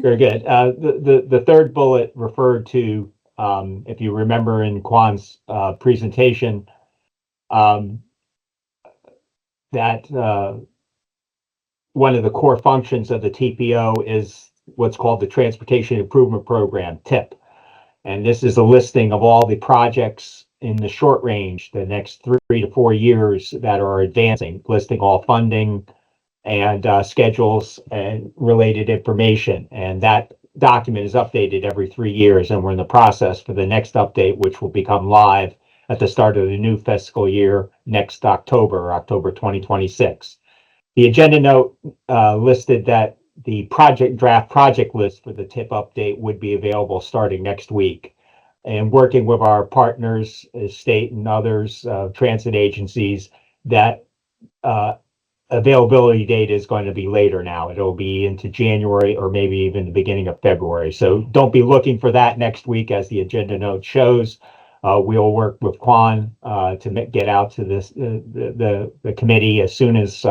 S23: Very good. The third bullet referred to If you remember in Kwan's presentation, that one of the core functions of the TPO is what's called the Transportation Improvement Program, TIP. And this is a listing of all the projects in the short range, the next 3 to 4 years that are advancing, listing all funding and schedules and related information. And that document is updated every 3 years. And we're in the process for the next update, which will become live at the start of the new fiscal year next October 2026. The agenda note listed that the draft project list for the TIP update would be available starting next week. And working with our partners, state and others, transit agencies, that availability date is going to be later now. It'll be into January or maybe even the beginning of February. So don't be looking for that next week, as the agenda note shows. We'll work with Quan to get out to this the committee as soon as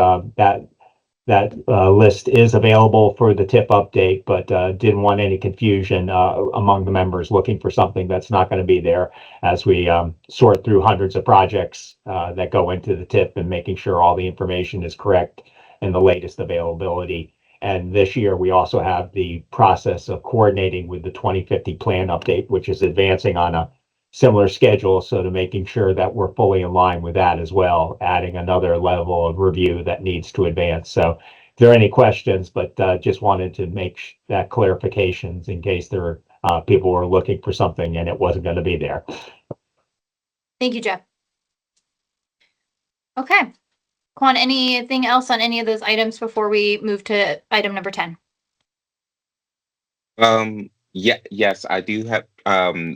S23: that list is available for the TIP update, but didn't want any confusion among the members looking for something that's not going to be there, as we sort through hundreds of projects that go into the TIP and making sure all the information is correct and the latest availability. And this year, we also have the process of coordinating with the 2050 plan update, which is advancing on a similar schedule, so to making sure that we're fully in line with that as well, adding another level of review that needs to advance. So if there are any questions, but just wanted to make that clarifications in case there are people who are looking for something and it wasn't going to be there.
S2: Thank you, Jeff. Okay. Quan, anything else on any of those items before we move to item number 10?
S1: Yes, I do have,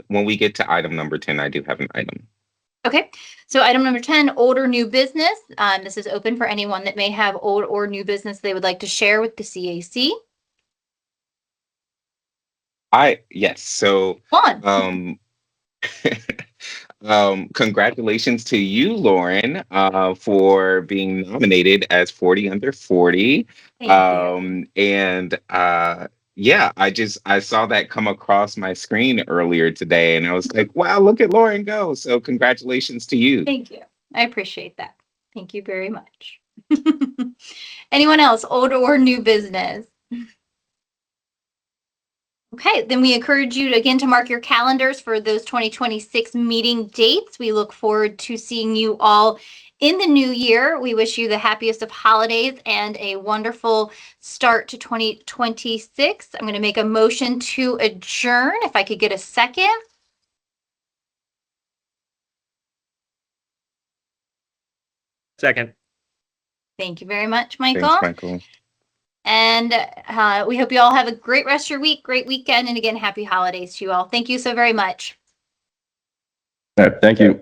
S1: when we get to item number 10, I do have an item.
S2: Okay, so item number 10, old or new business. This is open for anyone that may have old or new business they would like to share with the CAC.
S1: Yes, so
S2: Quan.
S1: Congratulations to you, Lauren, for being nominated as 40 Under 40.
S2: Thank you.
S1: And yeah, I saw that come across my screen earlier today, and I was like, wow, look at Lauren go. So congratulations to you.
S2: Thank you. I appreciate that. Thank you very much. Anyone else, old or new business? Okay, then we encourage you again to mark your calendars for those 2026 meeting dates. We look forward to seeing you all in the new year. We wish you the happiest of holidays and a wonderful start to 2026. I'm going to make a motion to adjourn. If I could get a second.
S5: Second.
S2: Thank you very much, Michael.
S1: Thanks, Michael.
S2: And we hope you all have a great rest of your week, great weekend, and again, happy holidays to you all. Thank you so very much.
S22: Thank you.